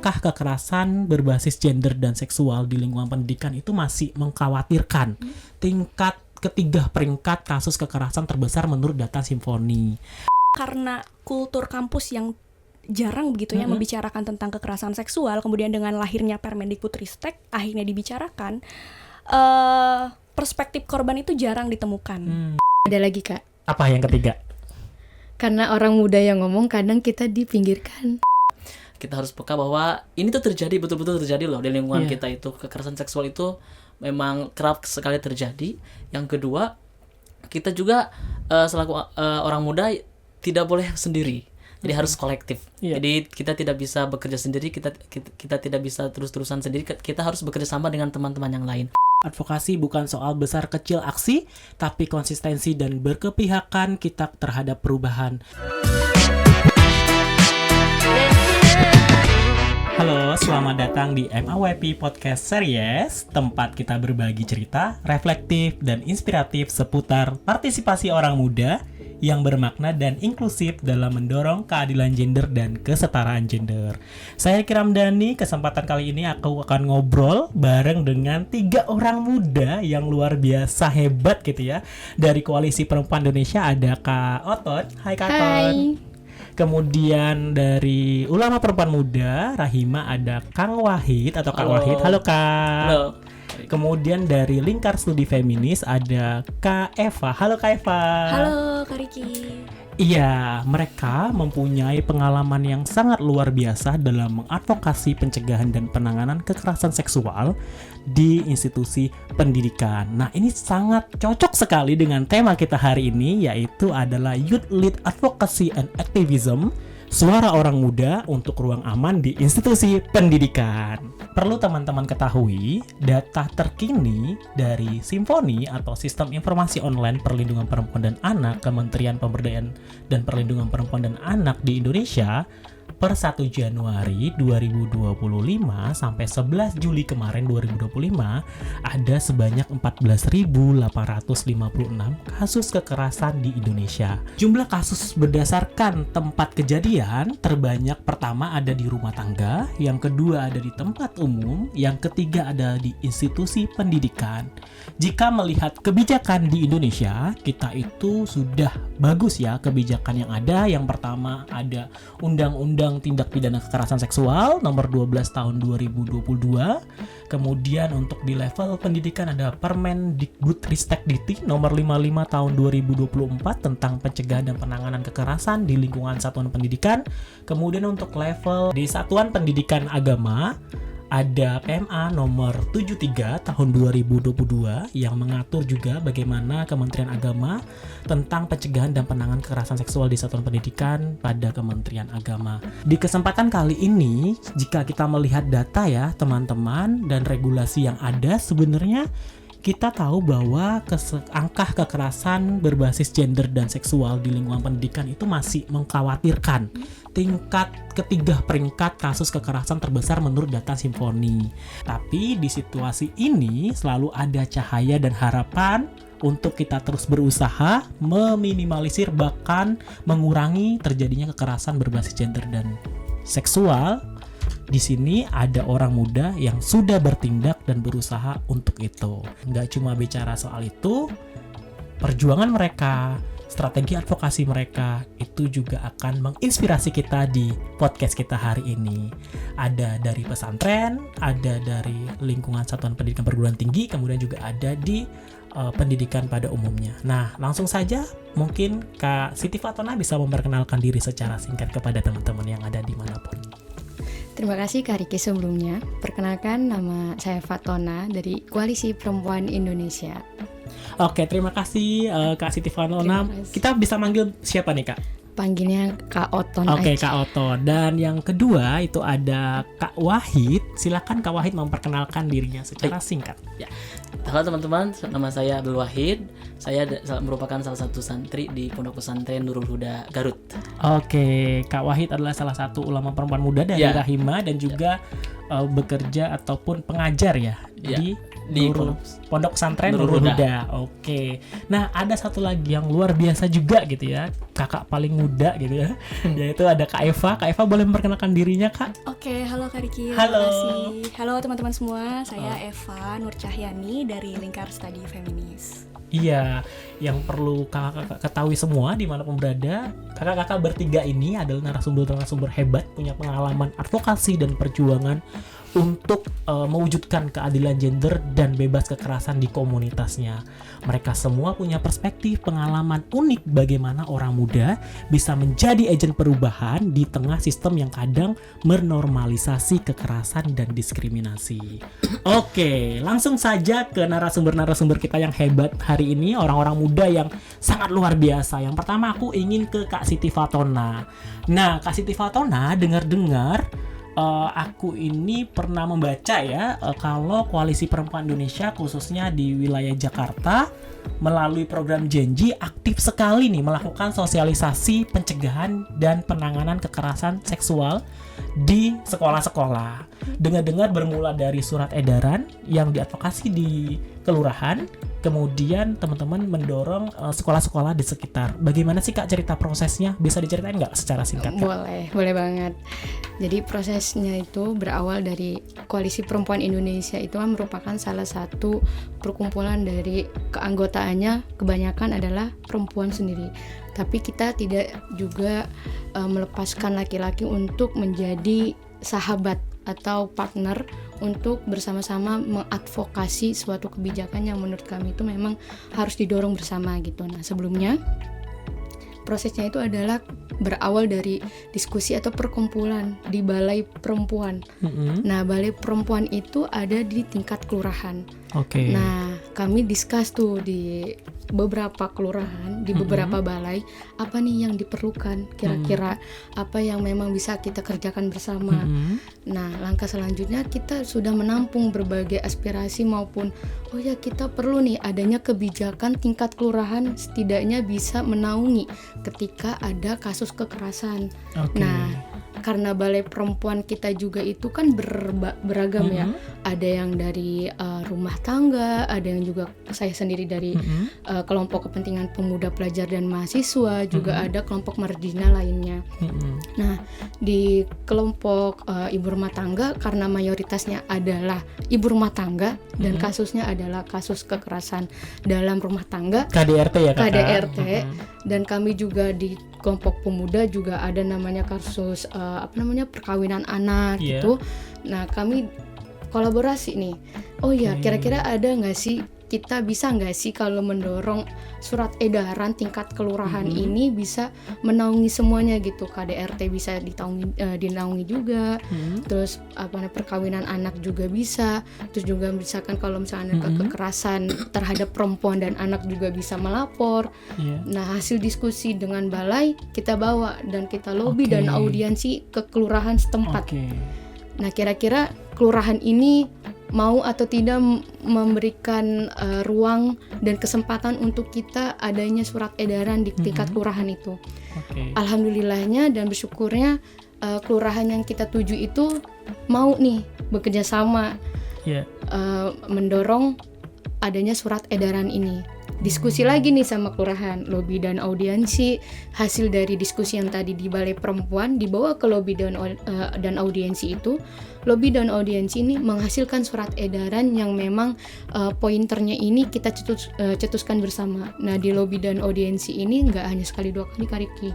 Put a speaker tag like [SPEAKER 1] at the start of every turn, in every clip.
[SPEAKER 1] angka kekerasan berbasis gender dan seksual di lingkungan pendidikan itu masih mengkhawatirkan. Tingkat ketiga peringkat kasus kekerasan terbesar menurut data Simfoni.
[SPEAKER 2] Karena kultur kampus yang jarang begitu ya membicarakan tentang kekerasan seksual, kemudian dengan lahirnya Permendikbudristek akhirnya dibicarakan, perspektif korban itu jarang ditemukan.
[SPEAKER 3] Ada lagi Kak,
[SPEAKER 1] Apa yang ketiga?
[SPEAKER 3] karena orang muda yang ngomong kadang kita dipinggirkan.
[SPEAKER 4] Kita harus peka bahwa ini tuh terjadi, betul-betul terjadi loh di lingkungan
[SPEAKER 1] Iya.
[SPEAKER 4] kita itu. Kekerasan seksual itu memang kerap sekali terjadi. Yang kedua, kita juga selaku orang muda tidak boleh sendiri. Jadi harus kolektif.
[SPEAKER 1] Iya.
[SPEAKER 4] Jadi kita tidak bisa bekerja sendiri, kita tidak bisa terus-terusan sendiri. Kita harus bekerja sama dengan teman-teman yang lain.
[SPEAKER 1] Advokasi bukan soal besar kecil aksi, tapi konsistensi dan berkepihakan kita terhadap perubahan. Halo, selamat datang di MAWP Podcast Series, tempat kita berbagi cerita, reflektif, dan inspiratif seputar partisipasi orang muda yang bermakna dan inklusif dalam mendorong keadilan gender dan kesetaraan gender. Saya Kiram Dani, kesempatan kali ini aku akan ngobrol bareng dengan 3 orang muda yang luar biasa hebat gitu ya. Dari Koalisi Perempuan Indonesia ada Kak Oton. Hai Kak Oton.
[SPEAKER 3] Hai.
[SPEAKER 1] Kemudian dari Ulama Perempuan Muda, Rahima, ada Kang Wahid atau Kang
[SPEAKER 4] Halo.
[SPEAKER 1] Wahid. Halo Kak.
[SPEAKER 4] Halo.
[SPEAKER 1] Kemudian dari Lingkar Studi Feminis ada Kak Eva. Halo Kak Eva.
[SPEAKER 2] Halo Kak Riki.
[SPEAKER 1] Iya, mereka mempunyai pengalaman yang sangat luar biasa dalam mengadvokasi pencegahan dan penanganan kekerasan seksual di institusi pendidikan. Nah, ini sangat cocok sekali dengan tema kita hari ini, yaitu adalah Youth Lead Advocacy and Activism, suara orang muda untuk ruang aman di institusi pendidikan. Perlu teman-teman ketahui, data terkini dari Simfoni atau Sistem Informasi Online Perlindungan Perempuan dan Anak Kementerian Pemberdayaan dan Perlindungan Perempuan dan Anak di Indonesia per 1 Januari 2025 sampai 11 Juli kemarin 2025 ada sebanyak 14.856 kasus kekerasan di Indonesia. Jumlah kasus berdasarkan tempat kejadian terbanyak pertama ada di rumah tangga, yang kedua ada di tempat umum, yang ketiga ada di institusi pendidikan. Jika melihat kebijakan di Indonesia, kita itu sudah bagus ya kebijakan yang ada. Yang pertama ada Undang-Undang Tindak Pidana Kekerasan Seksual nomor 12 tahun 2022. Kemudian untuk di level pendidikan ada Permendikbudristek nomor 55 tahun 2024 tentang pencegahan dan penanganan kekerasan di lingkungan satuan pendidikan. Kemudian untuk level di satuan pendidikan agama ada PMA nomor 73 tahun 2022 yang mengatur juga bagaimana Kementerian Agama tentang pencegahan dan penanganan kekerasan seksual di satuan pendidikan pada Kementerian Agama. Di kesempatan kali ini, jika kita melihat data ya teman-teman dan regulasi yang ada, sebenarnya kita tahu bahwa angka kekerasan berbasis gender dan seksual di lingkungan pendidikan itu masih mengkhawatirkan. Tingkat ketiga peringkat kasus kekerasan terbesar menurut data Simfoni. Tapi di situasi ini selalu ada cahaya dan harapan untuk kita terus berusaha meminimalisir bahkan mengurangi terjadinya kekerasan berbasis gender dan seksual. Di sini ada orang muda yang sudah bertindak dan berusaha untuk itu. Nggak cuma bicara soal itu, perjuangan mereka, strategi advokasi mereka itu juga akan menginspirasi kita di podcast kita hari ini. Ada dari pesantren, ada dari lingkungan satuan pendidikan perguruan tinggi, kemudian juga ada di pendidikan pada umumnya. Nah, langsung saja mungkin Kak Siti Fatona bisa memperkenalkan diri secara singkat kepada teman-teman yang ada dimanapun.
[SPEAKER 3] Terima kasih Kak Riki sebelumnya. Perkenalkan, nama saya Fatona dari Koalisi Perempuan Indonesia.
[SPEAKER 1] Oke, terima kasih Kak Siti Fatona.
[SPEAKER 3] Terima kasih.
[SPEAKER 1] Kita bisa manggil siapa nih Kak?
[SPEAKER 3] Panggilnya Kak Oton
[SPEAKER 1] Oke,
[SPEAKER 3] aja.
[SPEAKER 1] Kak Oton. Dan yang kedua itu ada Kak Wahid. Silakan Kak Wahid memperkenalkan dirinya secara singkat.
[SPEAKER 4] Ya. Halo teman-teman, nama saya Abdul Wahid. Saya merupakan salah satu santri di Pondok Pesantren Nurul Huda Garut.
[SPEAKER 1] Oke, Kak Wahid adalah salah satu ulama perempuan muda dari
[SPEAKER 4] Ya.
[SPEAKER 1] Rahima dan juga bekerja ataupun pengajar ya
[SPEAKER 4] Ya.
[SPEAKER 1] di
[SPEAKER 4] Di
[SPEAKER 1] Pondok Pesantren
[SPEAKER 4] Nurul
[SPEAKER 1] Nurul
[SPEAKER 4] Huda.
[SPEAKER 1] Huda. Oke. Nah, ada satu lagi yang luar biasa juga gitu ya. Kakak paling muda gitu ya. Yaitu ada Kak Eva. Kak Eva boleh memperkenalkan dirinya, Kak?
[SPEAKER 2] Oke, halo Kak Riki,
[SPEAKER 1] Halo.
[SPEAKER 2] terima kasih. Halo teman-teman semua, saya Eva Nur Cahyani dari Lingkar Studi Feminis.
[SPEAKER 1] Iya, yang perlu kakak-kakak ketahui semua dimanapun berada, kakak-kakak bertiga ini adalah narasumber-narasumber hebat, punya pengalaman advokasi dan perjuangan untuk mewujudkan keadilan gender dan bebas kekerasan di komunitasnya. Mereka semua punya perspektif pengalaman unik bagaimana orang muda bisa menjadi agen perubahan di tengah sistem yang kadang menormalisasi kekerasan dan diskriminasi. Oke, langsung saja ke narasumber-narasumber kita yang hebat hari ini, orang-orang muda yang sangat luar biasa. Yang pertama aku ingin ke Kak Siti Fatona. Nah, Kak Siti Fatona, dengar-dengar aku ini pernah membaca ya kalau Koalisi Perempuan Indonesia khususnya di wilayah Jakarta melalui program Janji aktif sekali nih melakukan sosialisasi pencegahan dan penanganan kekerasan seksual di sekolah-sekolah. Dengar-dengar bermula dari surat edaran yang diadvokasi di kelurahan, kemudian teman-teman mendorong sekolah-sekolah di sekitar. Bagaimana sih Kak cerita prosesnya? Bisa diceritain nggak secara singkat, Kak?
[SPEAKER 3] Boleh banget. Jadi prosesnya itu berawal dari Koalisi Perempuan Indonesia itu kan merupakan salah satu perkumpulan dari keanggotaannya kebanyakan adalah perempuan sendiri. Tapi kita tidak juga melepaskan laki-laki untuk menjadi sahabat atau partner untuk bersama-sama mengadvokasi suatu kebijakan yang menurut kami itu memang harus didorong bersama gitu. Nah, sebelumnya prosesnya itu adalah berawal dari diskusi atau perkumpulan di Balai Perempuan. Nah, Balai Perempuan itu ada di tingkat kelurahan.
[SPEAKER 1] Oke.
[SPEAKER 3] Nah, kami discuss tuh di beberapa kelurahan, di beberapa balai, apa nih yang diperlukan, kira-kira apa yang memang bisa kita kerjakan bersama. Nah, langkah selanjutnya kita sudah menampung berbagai aspirasi maupun oh ya kita perlu nih adanya kebijakan tingkat kelurahan setidaknya bisa menaungi ketika ada kasus kekerasan.
[SPEAKER 1] Oke.
[SPEAKER 3] Nah, karena Balai Perempuan kita juga itu kan beragam ya. Ada yang dari rumah tangga, ada yang juga saya sendiri dari kelompok kepentingan pemuda, pelajar dan mahasiswa, juga ada kelompok marginal lainnya. Nah, di kelompok ibu rumah tangga karena mayoritasnya adalah ibu rumah tangga dan kasusnya adalah kasus kekerasan dalam rumah tangga,
[SPEAKER 1] KDRT ya, Kak?
[SPEAKER 3] KDRT. Dan kami juga di kelompok pemuda juga ada namanya kasus perkawinan anak gitu. Nah, kami kolaborasi nih. Oh ya, kira-kira ada nggak sih, kita bisa nggak sih kalau mendorong surat edaran tingkat kelurahan ini bisa menaungi semuanya gitu. KDRT bisa dinaungi juga. Terus perkawinan anak juga bisa. Terus juga misalkan kalau misalnya kekerasan terhadap perempuan dan anak juga bisa melapor. Nah, hasil diskusi dengan balai kita bawa dan kita lobby dan audiensi ke kelurahan setempat. Nah, kira-kira kelurahan ini mau atau tidak memberikan ruang dan kesempatan untuk kita adanya surat edaran di tingkat kelurahan itu. Alhamdulillahnya dan bersyukurnya kelurahan yang kita tuju itu mau nih bekerja sama mendorong adanya surat edaran ini. Diskusi lagi nih sama kelurahan, lobby dan audiensi. Hasil dari diskusi yang tadi di Balai Perempuan dibawa ke lobby dan audiensi itu. Lobby dan audiensi ini menghasilkan surat edaran yang memang pointernya ini kita cetuskan bersama. Nah, di lobby dan audiensi ini nggak hanya sekali dua kali, Kak Riki.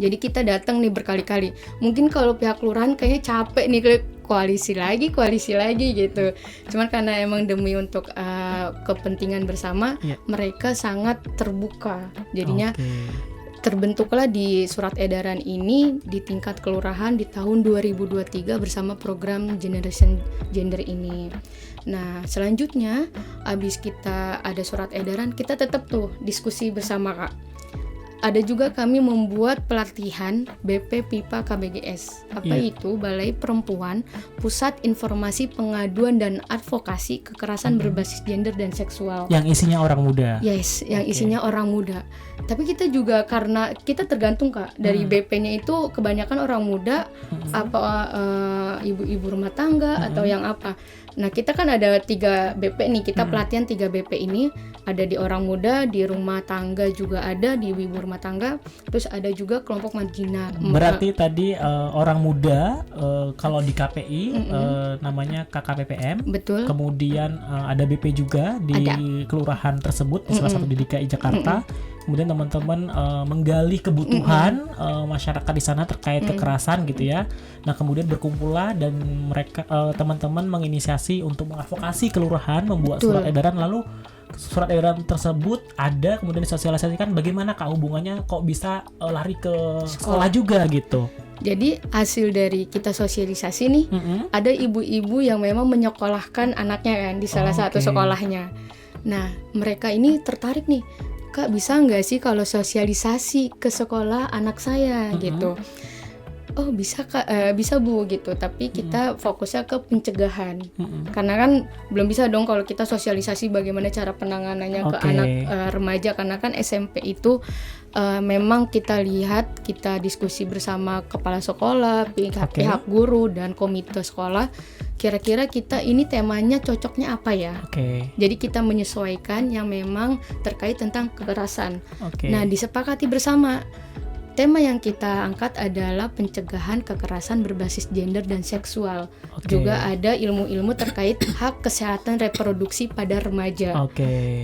[SPEAKER 3] Jadi kita datang nih berkali-kali. Mungkin kalau pihak kelurahan kayaknya capek nih, koalisi lagi gitu. Cuman karena emang demi untuk kepentingan bersama, mereka sangat terbuka. Jadinya terbentuklah di surat edaran ini di tingkat kelurahan di tahun 2023 bersama program Generation Gender ini. Nah, selanjutnya abis kita ada surat edaran, kita tetap tuh diskusi bersama, Kak. ada juga kami membuat pelatihan BP PIPA KBGS. Apa itu? Balai Perempuan, Pusat Informasi Pengaduan dan Advokasi Kekerasan Berbasis Gender dan Seksual.
[SPEAKER 1] Yang isinya orang muda.
[SPEAKER 3] Yes, yang isinya orang muda. Tapi kita juga karena kita tergantung Kak dari BP-nya itu kebanyakan orang muda, apa ibu-ibu rumah tangga atau yang apa. Nah kita kan ada 3 BP nih, kita pelatihan 3 BP ini, ada di orang muda, di rumah tangga juga ada, di ibu rumah tangga, terus ada juga kelompok marginal.
[SPEAKER 1] Berarti tadi orang muda kalau di KPI namanya KKPPM.
[SPEAKER 3] Betul.
[SPEAKER 1] Kemudian ada BP juga di kelurahan tersebut di salah satu di DKI Jakarta. Kemudian teman-teman menggali kebutuhan masyarakat di sana terkait kekerasan gitu ya. Nah kemudian berkumpullah dan mereka teman-teman menginisiasi untuk mengadvokasi kelurahan membuat surat edaran, lalu surat edaran tersebut ada kemudian disosialisasikan bagaimana Kak hubungannya kok bisa lari ke sekolah juga gitu.
[SPEAKER 3] Jadi hasil dari kita sosialisasi nih, ada ibu-ibu yang memang menyekolahkan anaknya kan di salah satu sekolahnya. Nah mereka ini tertarik nih, Kak bisa nggak sih kalau sosialisasi ke sekolah anak saya gitu. Oh bisa Kak, bisa Bu gitu. Tapi kita fokusnya ke pencegahan. Karena kan belum bisa dong kalau kita sosialisasi bagaimana cara penanganannya ke anak remaja. Karena kan SMP itu memang kita lihat, kita diskusi bersama kepala sekolah, pihak guru dan komite sekolah. Kira-kira kita ini temanya cocoknya apa ya? Jadi kita menyesuaikan yang memang terkait tentang kekerasan. Nah disepakati bersama. Tema yang kita angkat adalah pencegahan kekerasan berbasis gender dan seksual. Juga ada ilmu-ilmu terkait hak kesehatan reproduksi pada remaja.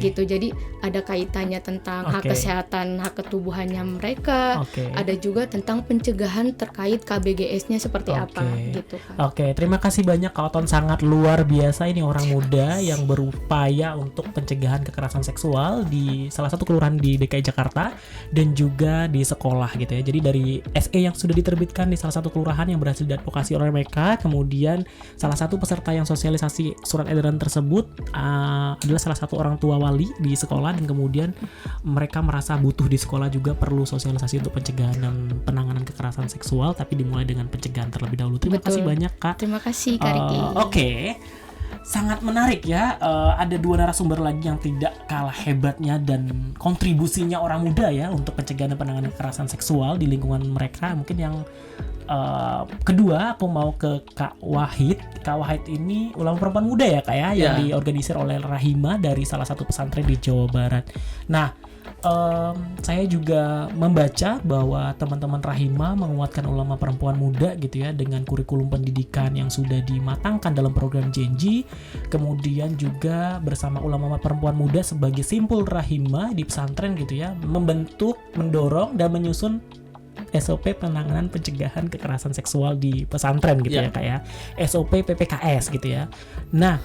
[SPEAKER 3] Gitu. Jadi ada kaitannya tentang hak kesehatan, hak ketubuhannya mereka. Ada juga tentang pencegahan terkait KBGS-nya seperti apa gitu kan.
[SPEAKER 1] Terima kasih banyak Kak Oton, sangat luar biasa ini orang muda yang berupaya untuk pencegahan kekerasan seksual di salah satu kelurahan di DKI Jakarta dan juga di sekolah gitu ya. Jadi dari SE yang sudah diterbitkan di salah satu kelurahan yang berhasil diadvokasi oleh mereka, kemudian salah satu peserta yang sosialisasi surat edaran tersebut adalah salah satu orang tua wali di sekolah, dan kemudian mereka merasa butuh di sekolah juga perlu sosialisasi untuk pencegahan dan penanganan kekerasan seksual, tapi dimulai dengan pencegahan terlebih dahulu. Terima kasih banyak Kak.
[SPEAKER 3] Terima kasih Kak Riki.
[SPEAKER 1] Sangat menarik ya, ada 2 narasumber lagi yang tidak kalah hebatnya dan kontribusinya orang muda ya untuk pencegahan dan penanganan kekerasan seksual di lingkungan mereka. Mungkin yang kedua aku mau ke Kak Wahid. Kak Wahid ini ulama perempuan muda ya Kak ya, yang diorganisir oleh Rahima dari salah satu pesantren di Jawa Barat. Nah saya juga membaca bahwa teman-teman Rahima menguatkan ulama perempuan muda gitu ya dengan kurikulum pendidikan yang sudah dimatangkan dalam program Genji, kemudian juga bersama ulama perempuan muda sebagai simpul Rahima di pesantren gitu ya, membentuk, mendorong dan menyusun SOP penanganan pencegahan kekerasan seksual di pesantren gitu ya Kak ya, SOP PPKS gitu ya. Nah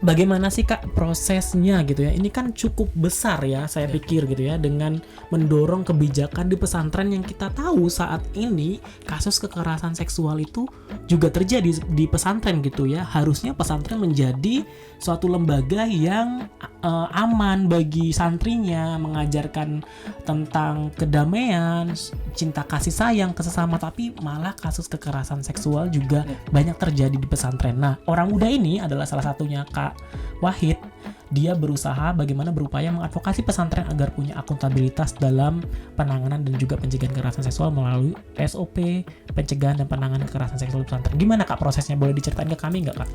[SPEAKER 1] bagaimana sih Kak prosesnya gitu ya, ini kan cukup besar ya saya pikir gitu ya, dengan mendorong kebijakan di pesantren yang kita tahu saat ini kasus kekerasan seksual itu juga terjadi di pesantren gitu ya. Harusnya pesantren menjadi suatu lembaga yang aman bagi santrinya, mengajarkan tentang kedamaian, cinta kasih sayang ke sesama, tapi malah kasus kekerasan seksual juga banyak terjadi di pesantren. Nah, orang muda ini adalah salah satunya Kak Wahid. Dia berusaha bagaimana berupaya mengadvokasi pesantren agar punya akuntabilitas dalam penanganan dan juga pencegahan kekerasan seksual melalui SOP pencegahan dan penanganan kekerasan seksual di pesantren. Gimana Kak prosesnya? Boleh diceritain ke kami nggak Kak?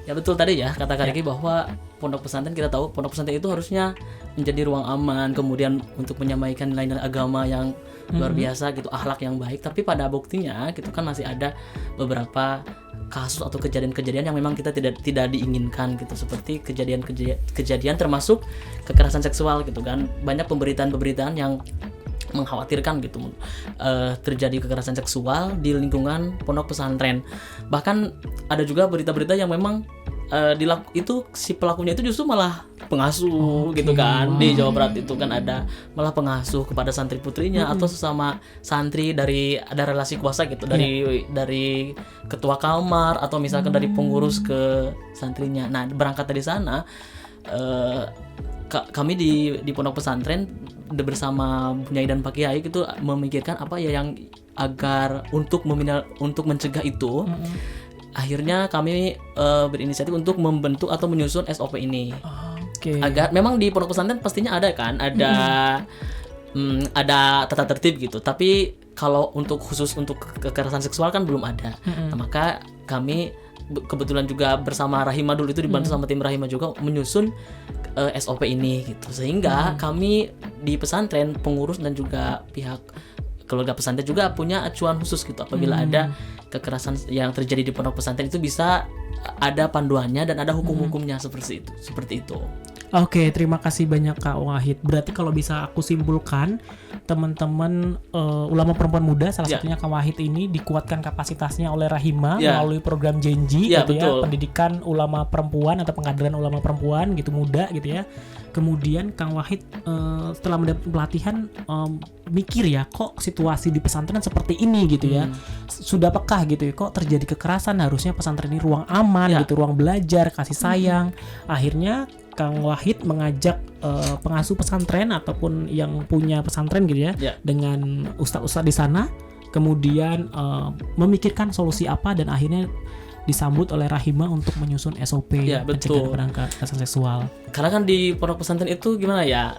[SPEAKER 4] Ya betul tadi ya kata Kak Riki bahwa pondok pesantren, kita tahu pondok pesantren itu harusnya menjadi ruang aman, kemudian untuk menyampaikan nilai-nilai agama yang luar biasa gitu, akhlak yang baik. Tapi pada buktinya gitu kan masih ada beberapa kasus atau kejadian-kejadian yang memang kita tidak diinginkan gitu, seperti kejadian termasuk kekerasan seksual gitu kan. Banyak pemberitaan yang mengkhawatirkan gitu, terjadi kekerasan seksual di lingkungan pondok pesantren. Bahkan ada juga berita-berita yang memang itu si pelakunya itu justru malah pengasuh gitu kan. Di Jawa Barat itu kan ada malah pengasuh kepada santri putrinya atau sesama santri, dari ada relasi kuasa gitu, dari ketua kamar atau misalkan dari pengurus ke santrinya. Nah berangkat dari sana kami di pondok pesantren bersama Nyai dan Pak Kiai itu memikirkan apa ya yang agar untuk mencegah itu. Akhirnya kami berinisiatif untuk membentuk atau menyusun SOP ini. Agar memang di pondok pesantren pastinya ada kan, ada tata tertib gitu. Tapi kalau khusus untuk kekerasan seksual kan belum ada. Nah, maka kami kebetulan juga bersama Rahima dulu itu dibantu sama tim Rahima juga menyusun SOP ini gitu. Sehingga kami di pesantren, pengurus dan juga pihak keluarga pesantren juga punya acuan khusus gitu. Apabila ada kekerasan yang terjadi di pondok pesantren itu bisa ada panduannya dan ada hukum-hukumnya seperti itu.
[SPEAKER 1] Oke, terima kasih banyak Kak Wahid. Berarti kalau bisa aku simpulkan, teman-teman ulama perempuan muda, salah satunya Kak Wahid ini dikuatkan kapasitasnya oleh Rahima melalui program Janji, gitu ya, pendidikan ulama perempuan atau pengkaderan ulama perempuan gitu muda gitu ya. Kemudian Kang Wahid setelah mendapat pelatihan mikir ya, kok situasi di pesantren seperti ini gitu ya. Sudah pekah gitu ya, kok terjadi kekerasan, harusnya pesantren ini ruang aman gitu, ruang belajar, kasih sayang. Akhirnya Kang Wahid mengajak pengasuh pesantren ataupun yang punya pesantren gitu ya, dengan ustadz-ustadz di sana, kemudian memikirkan solusi apa dan akhirnya disambut oleh Rahima untuk menyusun SOP pencegahan penanganan kekerasan seksual.
[SPEAKER 4] Karena kan di pondok pesantren itu gimana ya,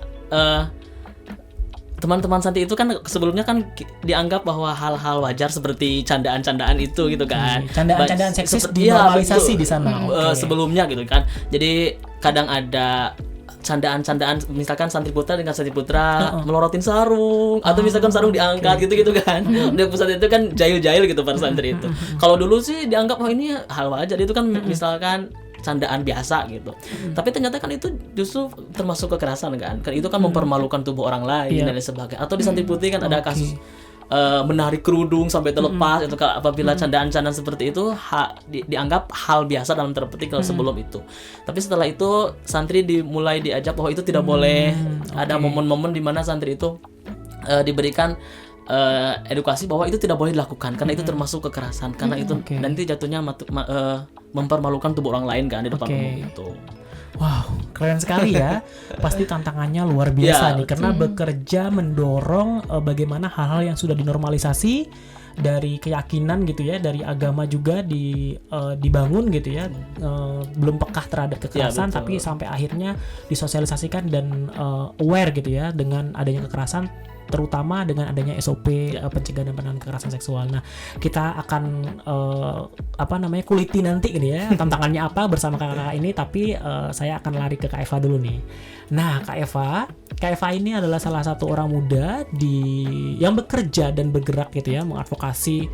[SPEAKER 4] teman-teman santri itu kan sebelumnya kan dianggap bahwa hal-hal wajar seperti candaan-candaan itu gitu kan.
[SPEAKER 1] Candaan-candaan seksis dinormalisasi di sana.
[SPEAKER 4] Sebelumnya gitu kan. Jadi kadang ada candaan-candaan, misalkan santri putra dengan santri putra melorotin sarung atau misalkan sarung diangkat gitu kan. Di pesantren itu kan jahil-jahil gitu para santri itu. Kalau dulu sih dianggap ini hal wajar, itu kan misalkan candaan biasa gitu. Tapi ternyata kan itu justru termasuk kekerasan kan. Kan itu kan mempermalukan tubuh orang lain dan lain sebagainya. Atau di santri putih kan ada kasus menarik kerudung sampai terlepas, itu apabila candaan-candaan seperti itu dianggap hal biasa dalam tanda petik kalau sebelum itu. Tapi setelah itu santri mulai diajak bahwa itu tidak boleh. Ada momen-momen di mana santri itu diberikan edukasi bahwa itu tidak boleh dilakukan karena itu termasuk kekerasan, karena itu nanti jatuhnya mempermalukan tubuh orang lain kan di depan umum itu.
[SPEAKER 1] Wow, keren sekali ya. Pasti tantangannya luar biasa nih, karena bekerja mendorong bagaimana hal-hal yang sudah dinormalisasi dari keyakinan gitu ya, dari agama juga dibangun gitu ya, belum pekah terhadap kekerasan, tapi sampai akhirnya disosialisasikan dan aware gitu ya dengan adanya kekerasan, terutama dengan adanya SOP pencegahan dan penanganan kekerasan seksual. Nah, kita akan kuliti nanti gitu ya tantangannya apa bersama kakak-kakak ini, tapi saya akan lari ke Kak Eva dulu nih. Nah, Kak Eva ini adalah salah satu orang muda yang bekerja dan bergerak gitu ya, mengadvokasi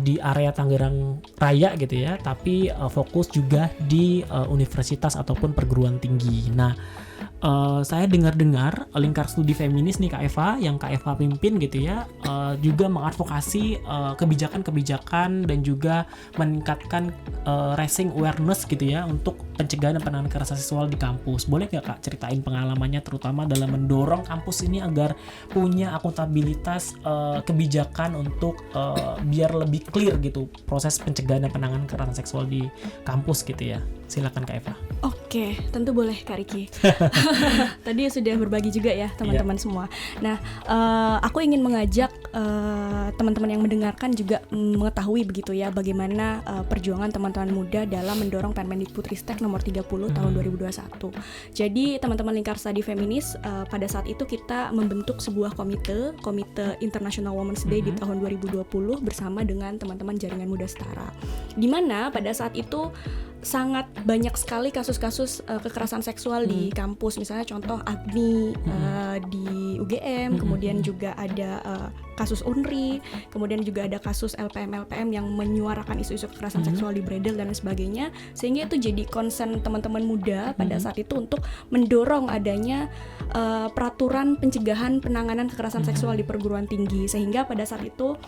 [SPEAKER 1] di area Tangerang Raya gitu ya, tapi fokus juga di universitas ataupun perguruan tinggi. Nah, saya dengar lingkar studi feminis nih Kak Eva, yang Kak Eva pimpin gitu ya, juga mengadvokasi kebijakan-kebijakan dan juga meningkatkan raising awareness gitu ya untuk pencegahan dan penanganan kekerasan seksual di kampus. Boleh nggak Kak ceritain pengalamannya terutama dalam mendorong kampus ini agar punya akuntabilitas kebijakan untuk biar lebih clear gitu proses pencegahan dan penanganan kekerasan seksual di kampus gitu ya. Silakan Kak Eva.
[SPEAKER 2] Oke, tentu boleh Kak Riki. Tadi sudah berbagi juga ya teman-teman semua. Nah, aku ingin mengajak teman-teman yang mendengarkan juga mengetahui begitu ya bagaimana perjuangan teman-teman muda dalam mendorong Permendikbudristek nomor 30 tahun 2021. Jadi teman-teman lingkar studi feminis pada saat itu kita membentuk sebuah komite International Women's Day di tahun 2020 bersama dengan teman-teman Jaringan Muda Setara. Di mana pada saat itu sangat banyak sekali kasus-kasus kekerasan seksual di kampus, misalnya contoh Agni di UGM, kemudian juga ada kasus UNRI, kemudian juga ada kasus LPM yang menyuarakan isu-isu kekerasan seksual di Bredel dan sebagainya, sehingga itu jadi concern teman-teman muda pada saat itu untuk mendorong adanya peraturan pencegahan penanganan kekerasan seksual di perguruan tinggi, sehingga pada saat itu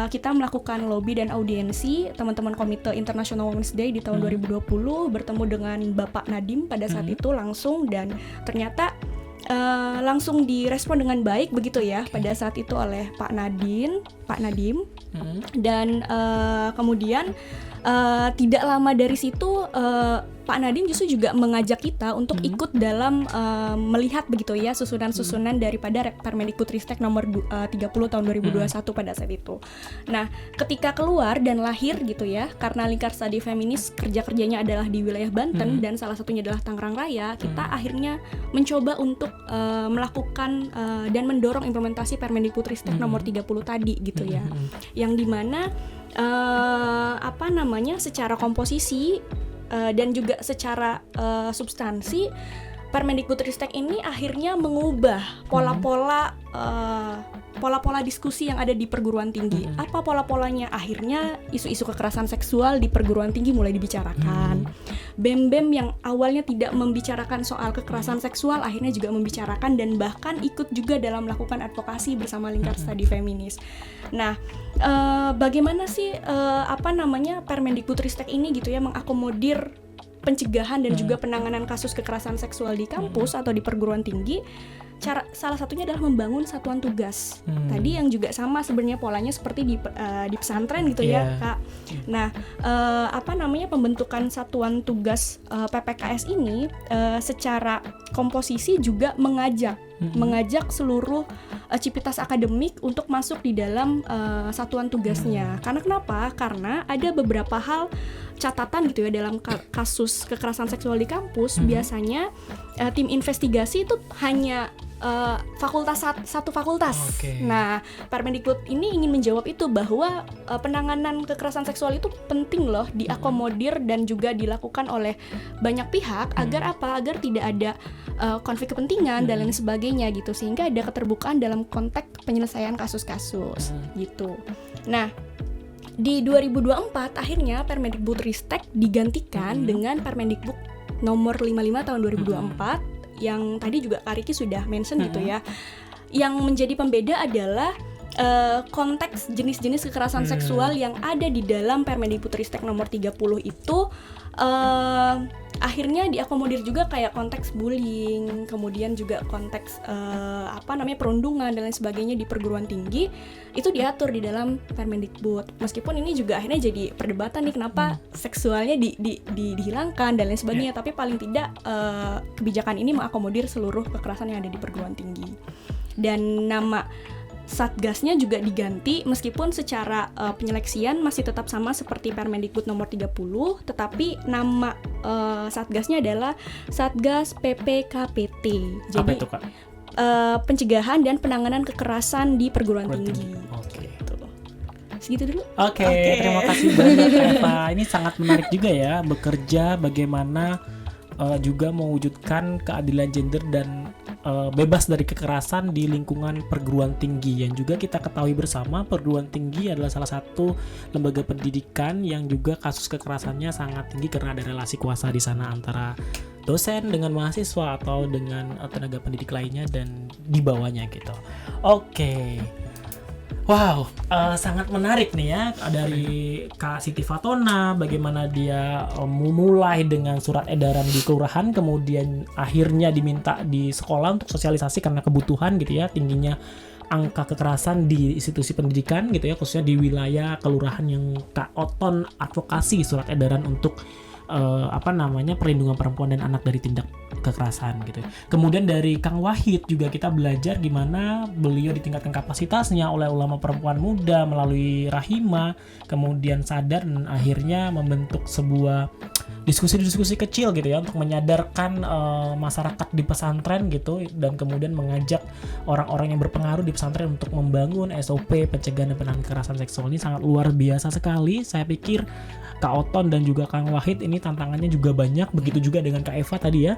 [SPEAKER 2] kita melakukan lobby dan audiensi teman-teman Komite International Women's Day di tahun 2020 bertemu dengan Bapak Nadiem pada saat itu langsung, dan ternyata langsung direspon dengan baik begitu ya pada saat itu oleh Pak Nadiem Dan kemudian tidak lama dari situ Pak Nadiem justru juga mengajak kita untuk ikut dalam melihat begitu ya susunan-susunan daripada Permendikbudristek nomor 30 tahun 2021 pada saat itu. Nah, ketika keluar dan lahir gitu ya, karena Lingkar Studi Feminis kerja-kerjanya adalah di wilayah Banten dan salah satunya adalah Tangerang Raya, kita akhirnya mencoba untuk melakukan dan mendorong implementasi Permendikbudristek nomor 30 tadi gitu ya. Yang dimana secara komposisi dan juga secara substansi Permendikbudristek ini akhirnya mengubah pola-pola diskusi yang ada di perguruan tinggi. Apa pola-polanya? Akhirnya isu-isu kekerasan seksual di perguruan tinggi mulai dibicarakan. BEM-BEM yang awalnya tidak membicarakan soal kekerasan seksual akhirnya juga membicarakan dan bahkan ikut juga dalam melakukan advokasi bersama Lingkar Studi Feminis. Nah, bagaimana sih Permendikbudristek ini gitu ya mengakomodir pencegahan dan juga penanganan kasus kekerasan seksual di kampus atau di perguruan tinggi? Salah satunya adalah membangun satuan tugas. Tadi yang juga sama sebenarnya polanya seperti di pesantren gitu ya, Kak. Nah, pembentukan satuan tugas PPKS ini secara komposisi juga mengajak seluruh civitas akademik untuk masuk di dalam satuan tugasnya. Karena kenapa? Karena ada beberapa hal catatan gitu ya dalam kasus kekerasan seksual di kampus. Biasanya tim investigasi itu hanya satu fakultas. Nah, Permendikbud ini ingin menjawab itu bahwa penanganan kekerasan seksual itu penting loh diakomodir dan juga dilakukan oleh banyak pihak agar tidak ada konflik kepentingan dan lain sebagainya gitu, sehingga ada keterbukaan dalam konteks penyelesaian kasus-kasus gitu. Nah, di 2024 akhirnya Permendikbudristek digantikan dengan Permendikbud nomor 55 tahun 2024 yang tadi juga Kak Riki sudah mention gitu ya. Yang menjadi pembeda adalah konteks jenis-jenis kekerasan seksual yang ada di dalam Permendikbudristek nomor 30 itu akhirnya diakomodir juga kayak konteks bullying, kemudian juga konteks perundungan dan lain sebagainya di perguruan tinggi itu diatur di dalam Permendikbud. Meskipun ini juga akhirnya jadi perdebatan nih kenapa seksualnya dihilangkan dan lain sebagainya, tapi paling tidak kebijakan ini mengakomodir seluruh kekerasan yang ada di perguruan tinggi. Dan nama Satgasnya juga diganti meskipun secara penyeleksian masih tetap sama seperti Permendikbud nomor 30, tetapi nama Satgasnya adalah Satgas PPKPT. Jadi
[SPEAKER 1] apa itu, Kak?
[SPEAKER 2] Pencegahan dan penanganan kekerasan di perguruan tinggi.
[SPEAKER 1] Oke.
[SPEAKER 2] Segitu dulu.
[SPEAKER 1] Oke. Terima kasih banyak, Eva. Ini sangat menarik juga ya, bekerja bagaimana juga mewujudkan keadilan gender dan bebas dari kekerasan di lingkungan perguruan tinggi. Yang juga kita ketahui bersama, perguruan tinggi adalah salah satu lembaga pendidikan yang juga kasus kekerasannya sangat tinggi karena ada relasi kuasa di sana antara dosen dengan mahasiswa atau dengan tenaga pendidik lainnya dan di bawahnya gitu. Oke. Wow, sangat menarik nih ya dari Kak Siti Fatona, bagaimana dia memulai dengan surat edaran di kelurahan, kemudian akhirnya diminta di sekolah untuk sosialisasi karena kebutuhan gitu ya, tingginya angka kekerasan di institusi pendidikan gitu ya, khususnya di wilayah kelurahan yang Kak Oton advokasi surat edaran untuk perlindungan perempuan dan anak dari tindak kekerasan gitu. Kemudian dari Kang Wahid juga kita belajar gimana beliau ditingkatkan kapasitasnya oleh ulama perempuan muda melalui Rahima, kemudian sadar dan akhirnya membentuk sebuah diskusi-diskusi kecil gitu ya untuk menyadarkan masyarakat di pesantren gitu, dan kemudian mengajak orang-orang yang berpengaruh di pesantren untuk membangun SOP pencegahan dan penanganan kekerasan seksual. Ini sangat luar biasa sekali. Saya pikir Kak Oton dan juga Kang Wahid ini tantangannya juga banyak, begitu juga dengan Kak Eva tadi ya.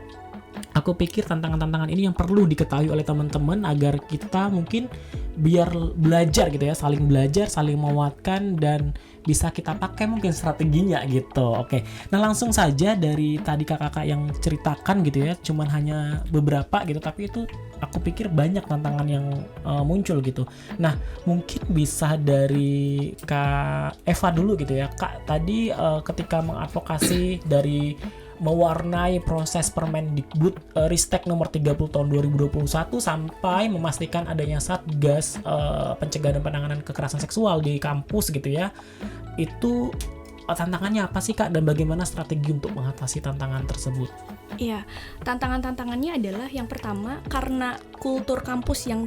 [SPEAKER 1] Aku pikir tantangan-tantangan ini yang perlu diketahui oleh teman-teman agar kita mungkin biar belajar gitu ya, saling belajar, saling menguatkan dan bisa kita pakai mungkin strateginya gitu. Oke. Nah, langsung saja dari tadi kakak-kakak yang ceritakan gitu ya, cuman hanya beberapa gitu, tapi itu aku pikir banyak tantangan yang muncul gitu. Nah, mungkin bisa dari Kak Eva dulu gitu ya. Kak, tadi ketika mengadvokasi dari mewarnai proses Permendikbud Ristek nomor 30 tahun 2021 sampai memastikan adanya Satgas pencegahan dan penanganan kekerasan seksual di kampus gitu ya. Itu tantangannya apa sih Kak, dan bagaimana strategi untuk mengatasi tantangan tersebut?
[SPEAKER 2] Iya, tantangan-tantangannya adalah yang pertama, karena kultur kampus yang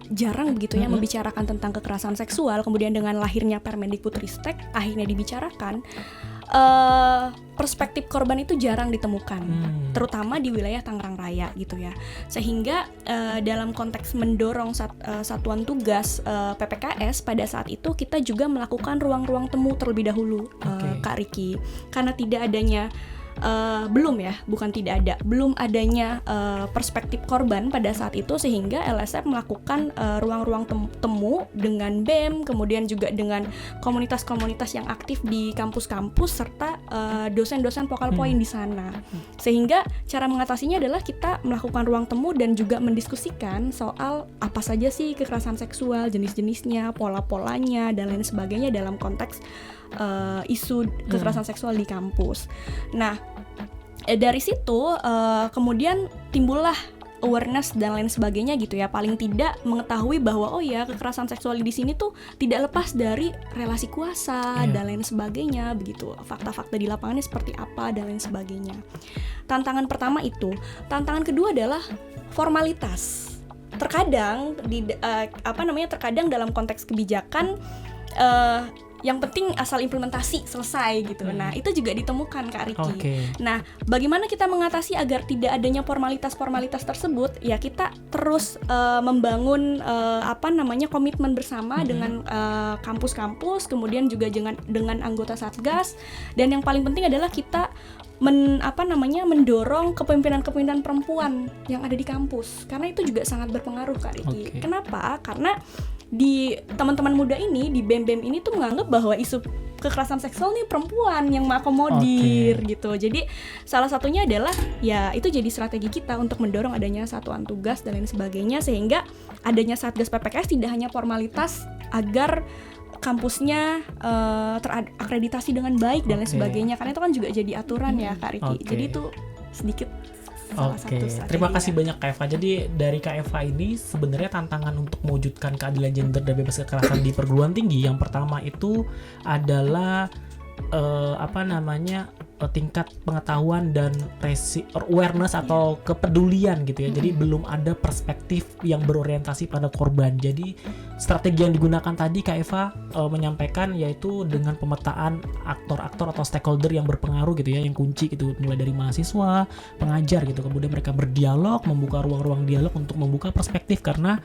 [SPEAKER 2] jarang begitu ya membicarakan tentang kekerasan seksual, kemudian dengan lahirnya Permendikbud Ristek akhirnya dibicarakan, perspektif korban itu jarang ditemukan, terutama di wilayah Tangerang Raya gitu ya. Sehingga dalam konteks mendorong satuan tugas PPKS pada saat itu kita juga melakukan ruang-ruang temu terlebih dahulu, Kak Riki, karena tidak adanya belum adanya perspektif korban pada saat itu, sehingga LSF melakukan ruang-ruang temu dengan BEM, kemudian juga dengan komunitas-komunitas yang aktif di kampus-kampus serta dosen-dosen focal point di sana. Sehingga cara mengatasinya adalah kita melakukan ruang temu dan juga mendiskusikan soal apa saja sih kekerasan seksual, jenis-jenisnya, pola-polanya dan lain sebagainya dalam konteks isu kekerasan seksual di kampus. Nah, dari situ kemudian timbullah awareness dan lain sebagainya gitu ya. Paling tidak mengetahui bahwa oh ya, kekerasan seksual di sini tuh tidak lepas dari relasi kuasa dan lain sebagainya begitu. Fakta-fakta di lapangannya seperti apa dan lain sebagainya. Tantangan pertama itu. Tantangan kedua adalah formalitas. Terkadang terkadang dalam konteks kebijakan yang penting asal implementasi selesai gitu. Nah, itu juga ditemukan Kak Riki. Nah, bagaimana kita mengatasi agar tidak adanya formalitas-formalitas tersebut? Ya, kita terus membangun komitmen bersama dengan kampus-kampus, kemudian juga dengan anggota Satgas, dan yang paling penting adalah kita mendorong kepemimpinan perempuan yang ada di kampus, karena itu juga sangat berpengaruh Kak Riki. Kenapa? Karena di teman-teman muda ini, di BEM-BEM ini tuh menganggap bahwa isu kekerasan seksual nih perempuan yang mengakomodir gitu. Jadi salah satunya adalah ya itu jadi strategi kita untuk mendorong adanya satuan tugas dan lain sebagainya, sehingga adanya Satgas PPKS tidak hanya formalitas agar kampusnya terakreditasi dengan baik dan lain sebagainya, karena itu kan juga jadi aturan ya Kak Riki. Jadi itu sedikit salah satu strategi.
[SPEAKER 1] Terima kasih banyak Kak Eva. Jadi dari Kak Eva ini sebenarnya tantangan untuk mewujudkan keadilan gender dan bebas kekerasan di perguruan tinggi, yang pertama itu adalah tingkat pengetahuan dan awareness atau kepedulian gitu ya. Jadi belum ada perspektif yang berorientasi pada korban. Jadi strategi yang digunakan tadi Kak Eva menyampaikan yaitu dengan pemetaan aktor-aktor atau stakeholder yang berpengaruh gitu ya, yang kunci gitu, mulai dari mahasiswa, pengajar gitu. Kemudian mereka berdialog, membuka ruang-ruang dialog untuk membuka perspektif, karena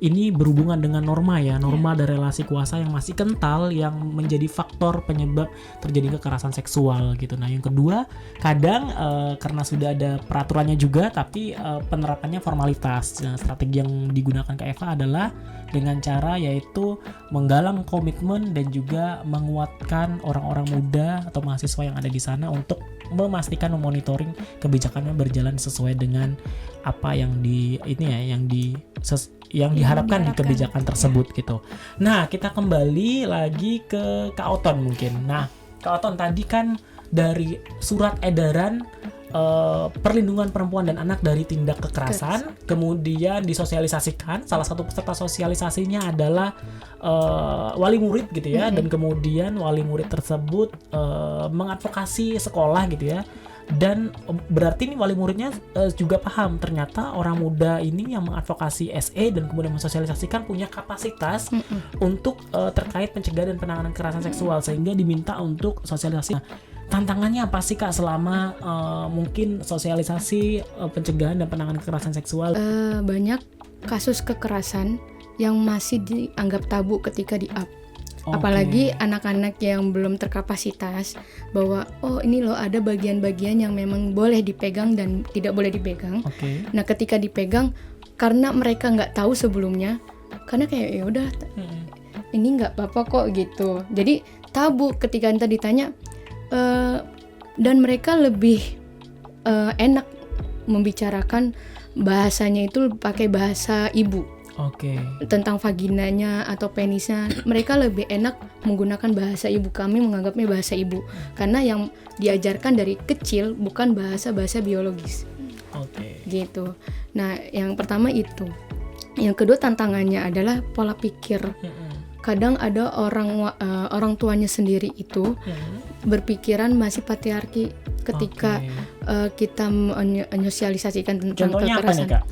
[SPEAKER 1] ini berhubungan dengan norma dan relasi kuasa yang masih kental, yang menjadi faktor penyebab terjadi kekerasan seksual gitu. Nah, yang kedua, kadang karena sudah ada peraturannya juga, tapi penerapannya formalitas. Nah, strategi yang digunakan Kak Eva adalah dengan cara yaitu menggalang komitmen dan juga menguatkan orang-orang muda atau mahasiswa yang ada di sana untuk memastikan memonitoring kebijakannya berjalan sesuai dengan apa yang diharapkan di kebijakan tersebut gitu. Nah, kita kembali lagi ke Kak Oton mungkin. Nah, Kak Oton tadi kan dari surat edaran perlindungan perempuan dan anak dari tindak kekerasan, kemudian disosialisasikan. Salah satu peserta sosialisasinya adalah wali murid gitu ya, dan kemudian wali murid tersebut mengadvokasi sekolah gitu ya. Dan berarti nih wali muridnya juga paham ternyata orang muda ini yang mengadvokasi SE dan kemudian mensosialisasikan punya kapasitas untuk terkait pencegahan dan penanganan kekerasan seksual, sehingga diminta untuk sosialisasi. Nah, tantangannya apa sih Kak selama mungkin sosialisasi pencegahan dan penanganan kekerasan seksual?
[SPEAKER 3] Banyak kasus kekerasan yang masih dianggap tabu ketika di-up. Apalagi anak-anak yang belum terkapasitas, bahwa oh ini loh ada bagian-bagian yang memang boleh dipegang dan tidak boleh dipegang. Nah, ketika dipegang, karena mereka nggak tahu sebelumnya, karena kayak ya udah ini nggak apa-apa kok gitu. Jadi tabu ketika kita ditanya, dan mereka lebih enak membicarakan bahasanya itu pakai bahasa ibu.
[SPEAKER 1] Oke.
[SPEAKER 3] tentang vaginanya atau penisnya, mereka lebih enak menggunakan bahasa ibu. Kami menganggapnya bahasa ibu karena yang diajarkan dari kecil bukan bahasa biologis
[SPEAKER 1] Oke.
[SPEAKER 3] gitu. Nah, yang pertama itu. Yang kedua tantangannya adalah pola pikir. Kadang ada orang tuanya sendiri itu berpikiran masih patriarki ketika kita menyosialisasikan tentang
[SPEAKER 1] Contohnya apa
[SPEAKER 3] kekerasan.
[SPEAKER 1] nih, Kak?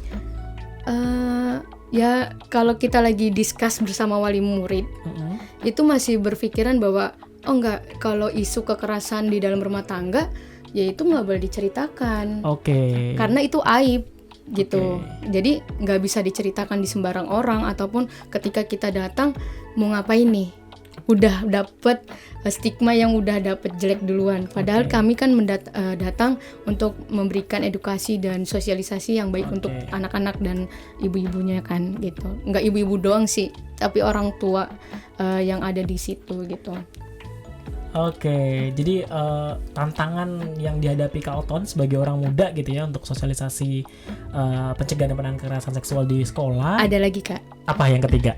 [SPEAKER 3] Ya kalau kita lagi discuss bersama wali murid, itu masih berpikiran bahwa oh enggak, kalau isu kekerasan di dalam rumah tangga, ya itu nggak boleh diceritakan.
[SPEAKER 1] Oke.
[SPEAKER 3] Karena itu aib gitu. Jadi nggak bisa diceritakan di sembarang orang, ataupun ketika kita datang mau ngapain nih, udah dapet stigma yang udah dapet jelek duluan. Padahal kami kan datang untuk memberikan edukasi dan sosialisasi yang baik untuk anak-anak dan ibu-ibunya kan gitu. Nggak ibu-ibu doang sih, tapi orang tua yang ada di situ gitu.
[SPEAKER 1] Oke, jadi tantangan yang dihadapi Kak Oton sebagai orang muda gitu ya untuk sosialisasi pencegahan dan penanganan kekerasan seksual di sekolah.
[SPEAKER 3] Ada lagi Kak,
[SPEAKER 1] Apa yang ketiga?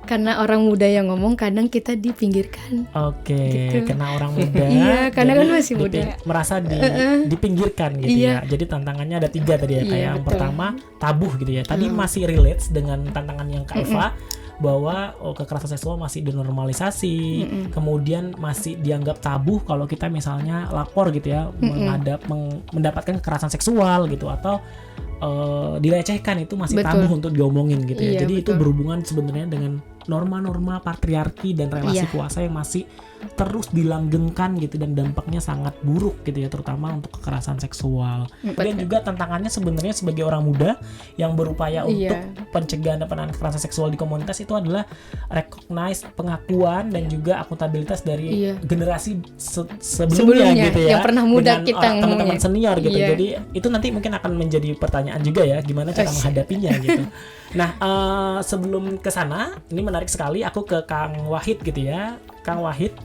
[SPEAKER 3] karena orang muda yang ngomong kadang kita dipinggirkan.
[SPEAKER 1] Oke,
[SPEAKER 3] Gitu.
[SPEAKER 1] karena orang muda.
[SPEAKER 3] Iya, karena
[SPEAKER 1] jadi
[SPEAKER 3] kan masih muda.
[SPEAKER 1] Merasa dipinggirkan gitu
[SPEAKER 3] Iya.
[SPEAKER 1] ya. Jadi tantangannya ada 3 tadi ya. Kayak
[SPEAKER 3] Iya,
[SPEAKER 1] yang
[SPEAKER 3] betul.
[SPEAKER 1] pertama tabuh gitu ya. Tadi masih relates dengan tantangan yang Kak Eva, bahwa kekerasan seksual masih dinormalisasi, kemudian masih dianggap tabu kalau kita misalnya lapor gitu ya, mendapatkan kekerasan seksual gitu, atau dilecehkan, itu masih
[SPEAKER 3] Betul.
[SPEAKER 1] tabu untuk diomongin gitu ya.
[SPEAKER 3] Iya,
[SPEAKER 1] Jadi itu
[SPEAKER 3] betul.
[SPEAKER 1] berhubungan sebenarnya dengan norma-norma patriarki dan relasi
[SPEAKER 3] Iya.
[SPEAKER 1] kuasa yang masih terus dilanggengkan gitu, dan dampaknya sangat buruk gitu ya, terutama untuk kekerasan seksual. Dan juga tantangannya sebenarnya sebagai orang muda yang berupaya untuk pencegahan dan penanganan kekerasan seksual di komunitas itu adalah recognize, pengakuan dan juga akuntabilitas dari generasi sebelumnya gitu ya,
[SPEAKER 3] yang pernah muda
[SPEAKER 1] dengan
[SPEAKER 3] kita
[SPEAKER 1] teman-teman
[SPEAKER 3] ngomongnya.
[SPEAKER 1] senior gitu.
[SPEAKER 3] Iya.
[SPEAKER 1] Jadi itu nanti mungkin akan menjadi pertanyaan juga ya, gimana cara menghadapinya gitu. Nah, sebelum ke sana, ini menarik sekali, aku ke Kang Wahid gitu ya. Kang Wahid,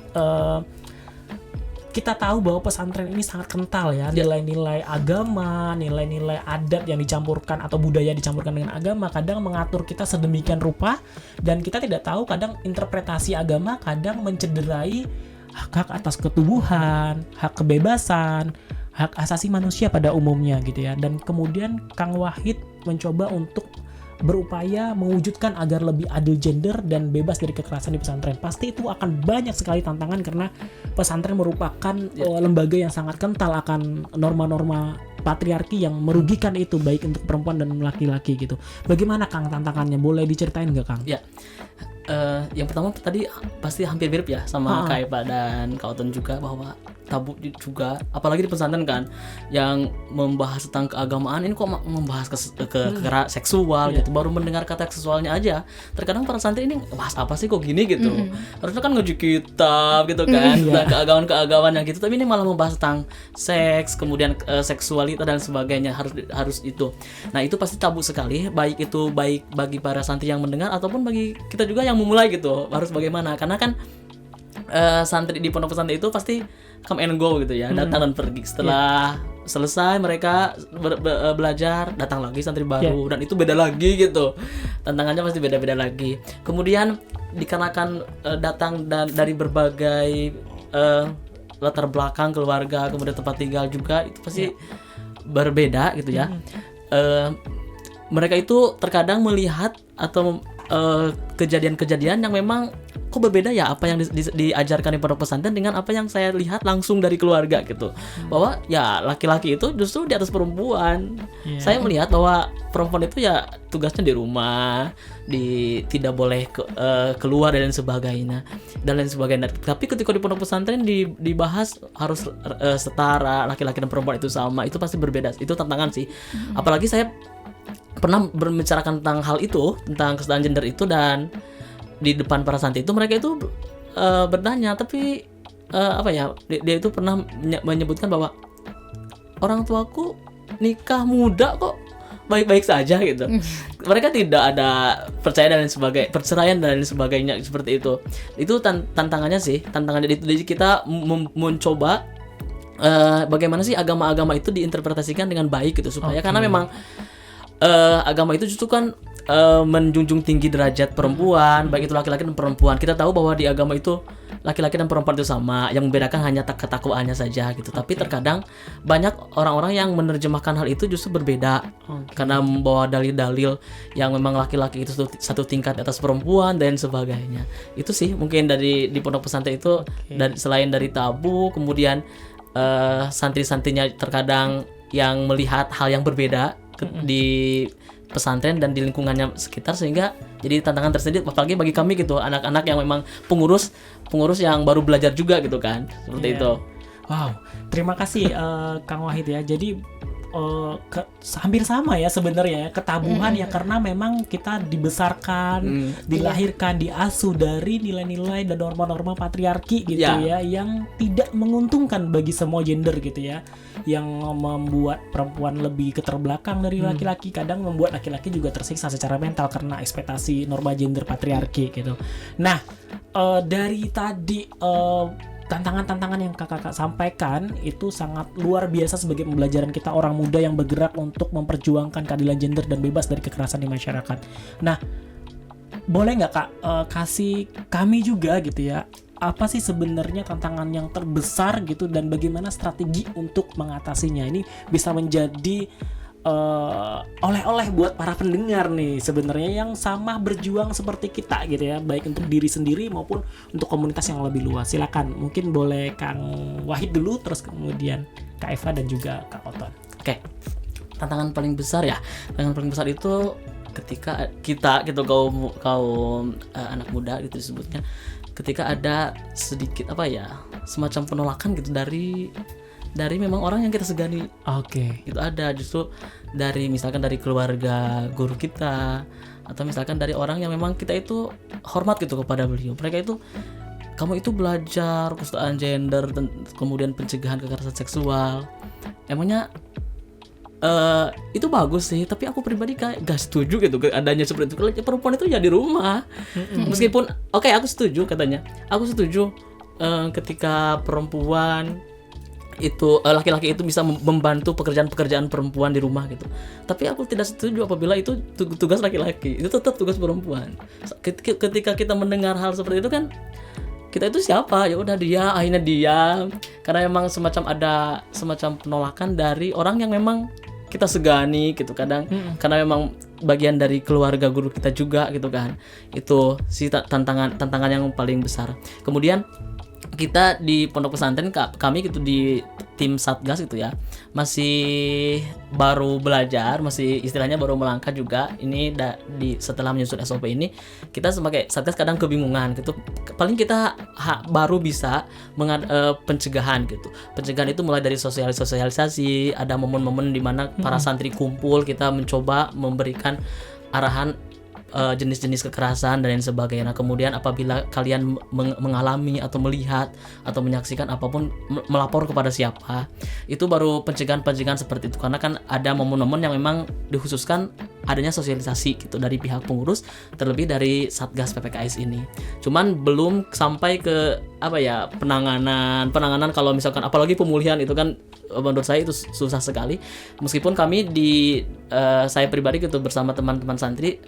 [SPEAKER 1] kita tahu bahwa pesantren ini sangat kental ya, nilai-nilai agama, nilai-nilai adat yang dicampurkan atau budaya dicampurkan dengan agama kadang mengatur kita sedemikian rupa, dan kita tidak tahu kadang interpretasi agama kadang mencederai hak atas ketubuhan, hak kebebasan, hak asasi manusia pada umumnya gitu ya. Dan kemudian Kang Wahid mencoba untuk berupaya mewujudkan agar lebih adil gender dan bebas dari kekerasan di pesantren. Pasti itu akan banyak sekali tantangan karena pesantren merupakan lembaga yang sangat kental akan norma-norma patriarki yang merugikan itu, baik untuk perempuan dan laki-laki gitu. Bagaimana Kang tantangannya? Boleh diceritain nggak Kang?
[SPEAKER 4] Ya, yang pertama tadi pasti hampir mirip ya sama Kak Eva dan Kak Oton juga, bahwa tabu juga, apalagi di pesantren kan yang membahas tentang keagamaan, ini kok membahas kekerasan seksual gitu, baru mendengar kata seksualnya aja terkadang para santri ini bahas apa sih kok gini gitu, harusnya kan ngaji kitab gitu kan, tentang keagamaan yang gitu, tapi ini malah membahas tentang seks, kemudian seksualitas dan sebagainya, harus itu. Nah itu pasti tabu sekali, baik bagi para santri yang mendengar ataupun bagi kita juga yang memulai gitu, harus bagaimana, karena kan santri di pondok pesantren itu pasti come and go gitu ya, datang dan pergi. Setelah selesai mereka belajar, datang lagi santri baru, dan itu beda lagi gitu, tantangannya pasti beda-beda lagi. Kemudian dikarenakan datang dari berbagai latar belakang keluarga, kemudian tempat tinggal juga itu pasti berbeda gitu ya. Mereka itu terkadang melihat atau kejadian-kejadian yang memang kok berbeda ya apa yang diajarkan di pondok pesantren dengan apa yang saya lihat langsung dari keluarga gitu, bahwa ya laki-laki itu justru di atas perempuan. Saya melihat bahwa perempuan itu ya tugasnya di rumah, tidak boleh keluar dan lain sebagainya. Tapi ketika di pondok pesantren dibahas harus setara, laki-laki dan perempuan itu sama, itu pasti berbeda. Itu tantangan sih. Apalagi saya pernah membicarakan tentang hal itu, tentang kesetaraan gender itu, dan di depan para santri itu mereka itu bertanya, tapi dia itu pernah menyebutkan bahwa orang tuaku nikah muda kok baik-baik saja gitu. Mereka tidak ada perceraian dan lain sebagainya seperti itu. Itu tantangannya sih, tantangannya itu. Jadi kita mencoba bagaimana sih agama-agama itu diinterpretasikan dengan baik gitu, supaya karena memang agama itu justru kan menjunjung tinggi derajat perempuan, baik itu laki-laki dan perempuan. Kita tahu bahwa di agama itu laki-laki dan perempuan itu sama, yang membedakan hanya ketakwaannya saja gitu. Tapi terkadang banyak orang-orang yang menerjemahkan hal itu justru berbeda, karena membawa dalil-dalil yang memang laki-laki itu satu tingkat atas perempuan dan sebagainya. Itu sih mungkin di pondok pesantren itu, selain dari tabu, kemudian santri-santrinya terkadang yang melihat hal yang berbeda di pesantren dan di lingkungannya sekitar, sehingga jadi tantangan tersendiri apalagi bagi kami gitu, anak-anak yang memang pengurus yang baru belajar juga gitu kan, seperti itu.
[SPEAKER 1] Wow, terima kasih Kang Wahid ya. Jadi hampir sama ya sebenarnya ketabuhan ya, karena memang kita dibesarkan, dilahirkan, diasuh dari nilai-nilai dan norma-norma patriarki gitu ya, yang tidak menguntungkan bagi semua gender gitu ya, yang membuat perempuan lebih keterbelakang dari laki-laki, kadang membuat laki-laki juga tersiksa secara mental karena ekspektasi norma gender patriarki gitu. Nah, dari tadi tantangan-tantangan yang kakak sampaikan itu sangat luar biasa sebagai pembelajaran kita orang muda yang bergerak untuk memperjuangkan keadilan gender dan bebas dari kekerasan di masyarakat. Nah, boleh nggak Kak kasih kami juga gitu ya, apa sih sebenarnya tantangan yang terbesar gitu dan bagaimana strategi untuk mengatasinya? Ini bisa menjadi oleh-oleh buat para pendengar nih sebenarnya yang sama berjuang seperti kita gitu ya, baik untuk diri sendiri maupun untuk komunitas yang lebih luas. Silakan, mungkin boleh Kang Wahid dulu, terus kemudian Kak Eva dan juga Kak Oton.
[SPEAKER 4] Oke. Tantangan paling besar itu ketika kita gitu, kaum anak muda gitu disebutnya, ketika ada sedikit semacam penolakan gitu dari memang orang yang kita segani. Itu ada justru misalkan dari keluarga guru kita, atau misalkan dari orang yang memang kita itu hormat gitu kepada beliau. Mereka itu, kamu itu belajar kesetaraan gender dan kemudian pencegahan kekerasan seksual, emangnya itu bagus sih, tapi aku pribadi kayak gak setuju gitu adanya seperti itu. Perempuan itu ya di rumah. Meskipun aku setuju katanya. Aku setuju ketika perempuan itu laki-laki itu bisa membantu pekerjaan-pekerjaan perempuan di rumah gitu. Tapi aku tidak setuju apabila itu tugas laki-laki. Itu tetap tugas perempuan. Ketika kita mendengar hal seperti itu kan, kita itu siapa? Ya udah dia, akhirnya diam. Karena memang ada semacam penolakan dari orang yang memang kita segani gitu kadang. Karena memang bagian dari keluarga guru kita juga gitu kan. Itu sih tantangan yang paling besar. Kemudian kita di pondok pesantren, kami gitu di tim Satgas gitu ya, masih baru belajar, masih istilahnya baru melangkah juga. Ini setelah menyusun SOP ini, kita sebagai Satgas kadang kebingungan gitu. Paling kita baru bisa pencegahan gitu. Pencegahan itu mulai dari sosialisasi, ada momen-momen di mana para santri kumpul, kita mencoba memberikan arahan jenis-jenis kekerasan dan lain sebagainya. Nah, kemudian apabila kalian mengalami atau melihat atau menyaksikan apapun, melapor kepada siapa, itu baru pencegahan seperti itu. Karena kan ada momen-momen yang memang dikhususkan adanya sosialisasi gitu dari pihak pengurus, terlebih dari Satgas PPKS ini. Cuman belum sampai ke penanganan kalau misalkan apalagi pemulihan itu kan menurut saya itu susah sekali. Meskipun kami saya pribadi gitu bersama teman-teman santri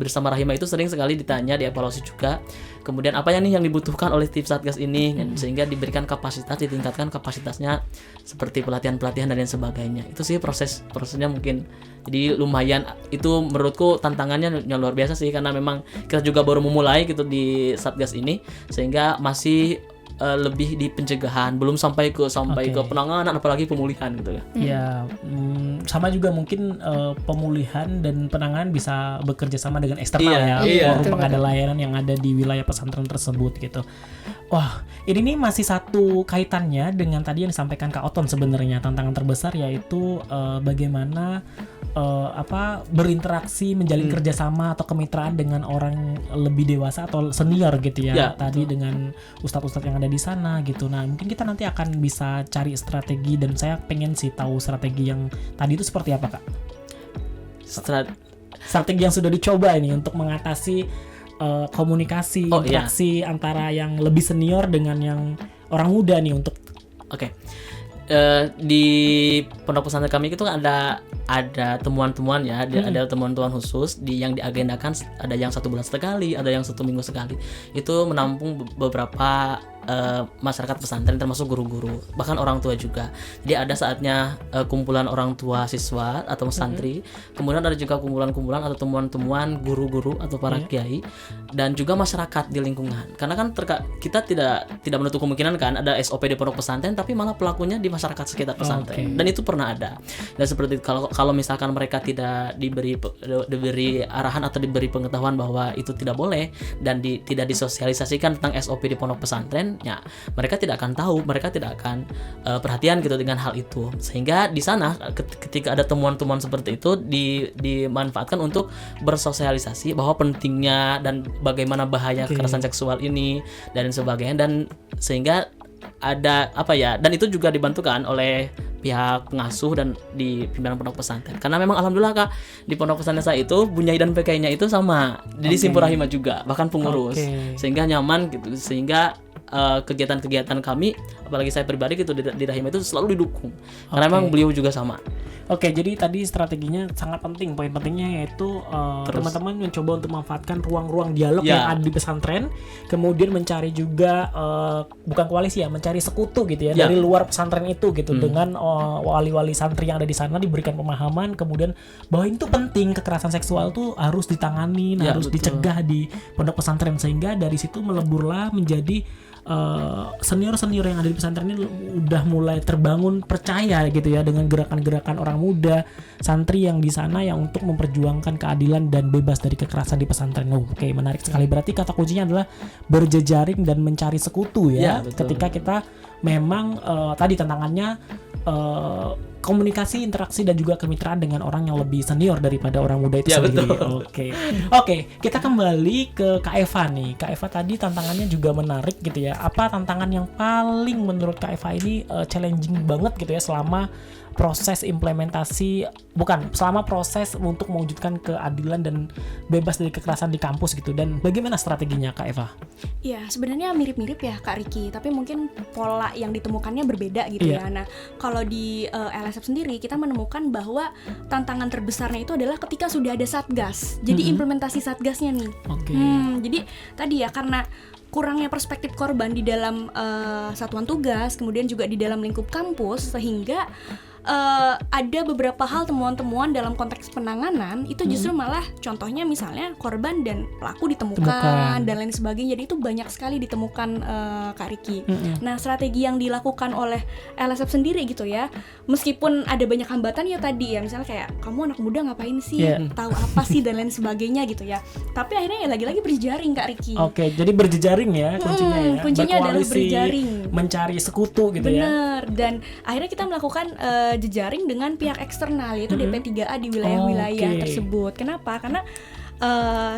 [SPEAKER 4] bersama Rahima itu sering sekali ditanya, dievaluasi juga. Kemudian apa yang dibutuhkan oleh tim Satgas ini, sehingga diberikan kapasitas, ditingkatkan kapasitasnya seperti pelatihan-pelatihan dan lain sebagainya. Itu sih prosesnya mungkin. Jadi lumayan, itu menurutku tantangannya yang luar biasa sih, karena memang kita juga baru memulai gitu di Satgas ini, sehingga masih lebih di pencegahan, belum sampai ke penanganan apalagi pemulihan gitu ya.
[SPEAKER 1] Ya, sama juga mungkin pemulihan dan penanganan bisa bekerja sama dengan eksternal forum pengadaan layanan yang ada di wilayah pesantren tersebut gitu. Wah, ini nih masih satu kaitannya dengan tadi yang disampaikan Kak Oton. Sebenarnya tantangan terbesar yaitu bagaimana berinteraksi, menjalin kerjasama atau kemitraan dengan orang lebih dewasa atau senior gitu ya. Tadi dengan ustadz-ustadz yang ada di sana gitu. Nah, mungkin kita nanti akan bisa cari strategi, dan saya pengen sih tahu strategi yang tadi itu seperti apa, Kak? Strategi yang sudah dicoba ini untuk mengatasi komunikasi, interaksi antara yang lebih senior dengan yang orang muda nih untuk
[SPEAKER 4] di pondok pesantren kami itu ada ada temuan-temuan ya, ada temuan-temuan khusus yang diagendakan, ada yang 1 bulan sekali, ada yang 1 minggu sekali. Itu menampung beberapa masyarakat pesantren termasuk guru-guru, bahkan orang tua juga. Jadi ada saatnya kumpulan orang tua siswa atau santri, kemudian ada juga kumpulan-kumpulan atau temuan-temuan guru-guru atau para kiai, dan juga masyarakat di lingkungan. Karena kan kita tidak menutup kemungkinan kan ada SOP di pondok pesantren, tapi malah pelakunya di masyarakat sekitar pesantren. Dan itu pernah ada. Dan seperti kalau misalkan mereka tidak diberi arahan atau diberi pengetahuan bahwa itu tidak boleh dan tidak disosialisasikan tentang SOP di pondok pesantren, ya mereka tidak akan tahu, mereka tidak akan perhatian gitu dengan hal itu. Sehingga di sana ketika ada temuan-temuan seperti itu dimanfaatkan untuk bersosialisasi bahwa pentingnya dan bagaimana bahaya kekerasan seksual ini dan sebagainya, dan sehingga ada dan itu juga dibantukan oleh pihak pengasuh dan di pimpinan pondok pesantren. Karena memang alhamdulillah Kak, di pondok pesantren saya itu Bunyai dan PKI-nya itu sama, jadi Simpurahima juga, bahkan pengurus. Sehingga nyaman gitu, sehingga kegiatan-kegiatan kami, apalagi saya pribadi gitu di Rahima itu selalu didukung. Karena memang beliau juga sama.
[SPEAKER 1] Jadi tadi strateginya sangat penting. Poin pentingnya yaitu teman-teman mencoba untuk memanfaatkan ruang-ruang dialog yang ada di pesantren, kemudian mencari juga bukan koalisi ya, mencari sekutu gitu ya dari luar pesantren itu gitu, dengan wali-wali santri yang ada di sana diberikan pemahaman, kemudian bahwa itu penting, kekerasan seksual tuh harus ditangani, harus dicegah di pondok pesantren, sehingga dari situ meleburlah menjadi senior-senior yang ada di pesantren ini udah mulai terbangun percaya gitu ya dengan gerakan-gerakan orang muda santri yang di sana yang untuk memperjuangkan keadilan dan bebas dari kekerasan di pesantren. Menarik sekali. Berarti kata kuncinya adalah berjejaring dan mencari sekutu ya ketika kita memang tadi tantangannya komunikasi, interaksi dan juga kemitraan dengan orang yang lebih senior daripada orang muda itu sendiri. Oke, kita kembali ke Kak Eva nih. Kak Eva tadi tantangannya juga menarik gitu ya. Apa tantangan yang paling menurut Kak Eva ini challenging banget gitu ya selama proses untuk mewujudkan keadilan dan bebas dari kekerasan di kampus gitu, dan bagaimana strateginya Kak Eva?
[SPEAKER 2] Ya, sebenarnya mirip-mirip ya Kak Riki, tapi mungkin pola yang ditemukannya berbeda gitu ya. Nah, kalau di LSF sendiri kita menemukan bahwa tantangan terbesarnya itu adalah ketika sudah ada satgas. Jadi implementasi satgasnya nih. Jadi tadi ya, karena kurangnya perspektif korban di dalam satuan tugas, kemudian juga di dalam lingkup kampus, sehingga ada beberapa hal temuan-temuan dalam konteks penanganan itu justru malah contohnya misalnya korban dan pelaku ditemukan dan lain sebagainya. Jadi itu banyak sekali ditemukan Kak Riki. Nah, strategi yang dilakukan oleh LSF sendiri gitu ya, meskipun ada banyak hambatan ya tadi ya, misalnya kayak kamu anak muda ngapain sih, tahu apa sih dan lain sebagainya gitu ya, tapi akhirnya ya lagi-lagi berjejaring Kak Riki.
[SPEAKER 1] Jadi berjejaring ya kuncinya ya.
[SPEAKER 2] Kuncinya adalah berjejaring,
[SPEAKER 1] mencari sekutu gitu.
[SPEAKER 2] Bener. Dan akhirnya kita melakukan jejaring dengan pihak eksternal, yaitu DP3A di wilayah-wilayah tersebut. Kenapa? Karena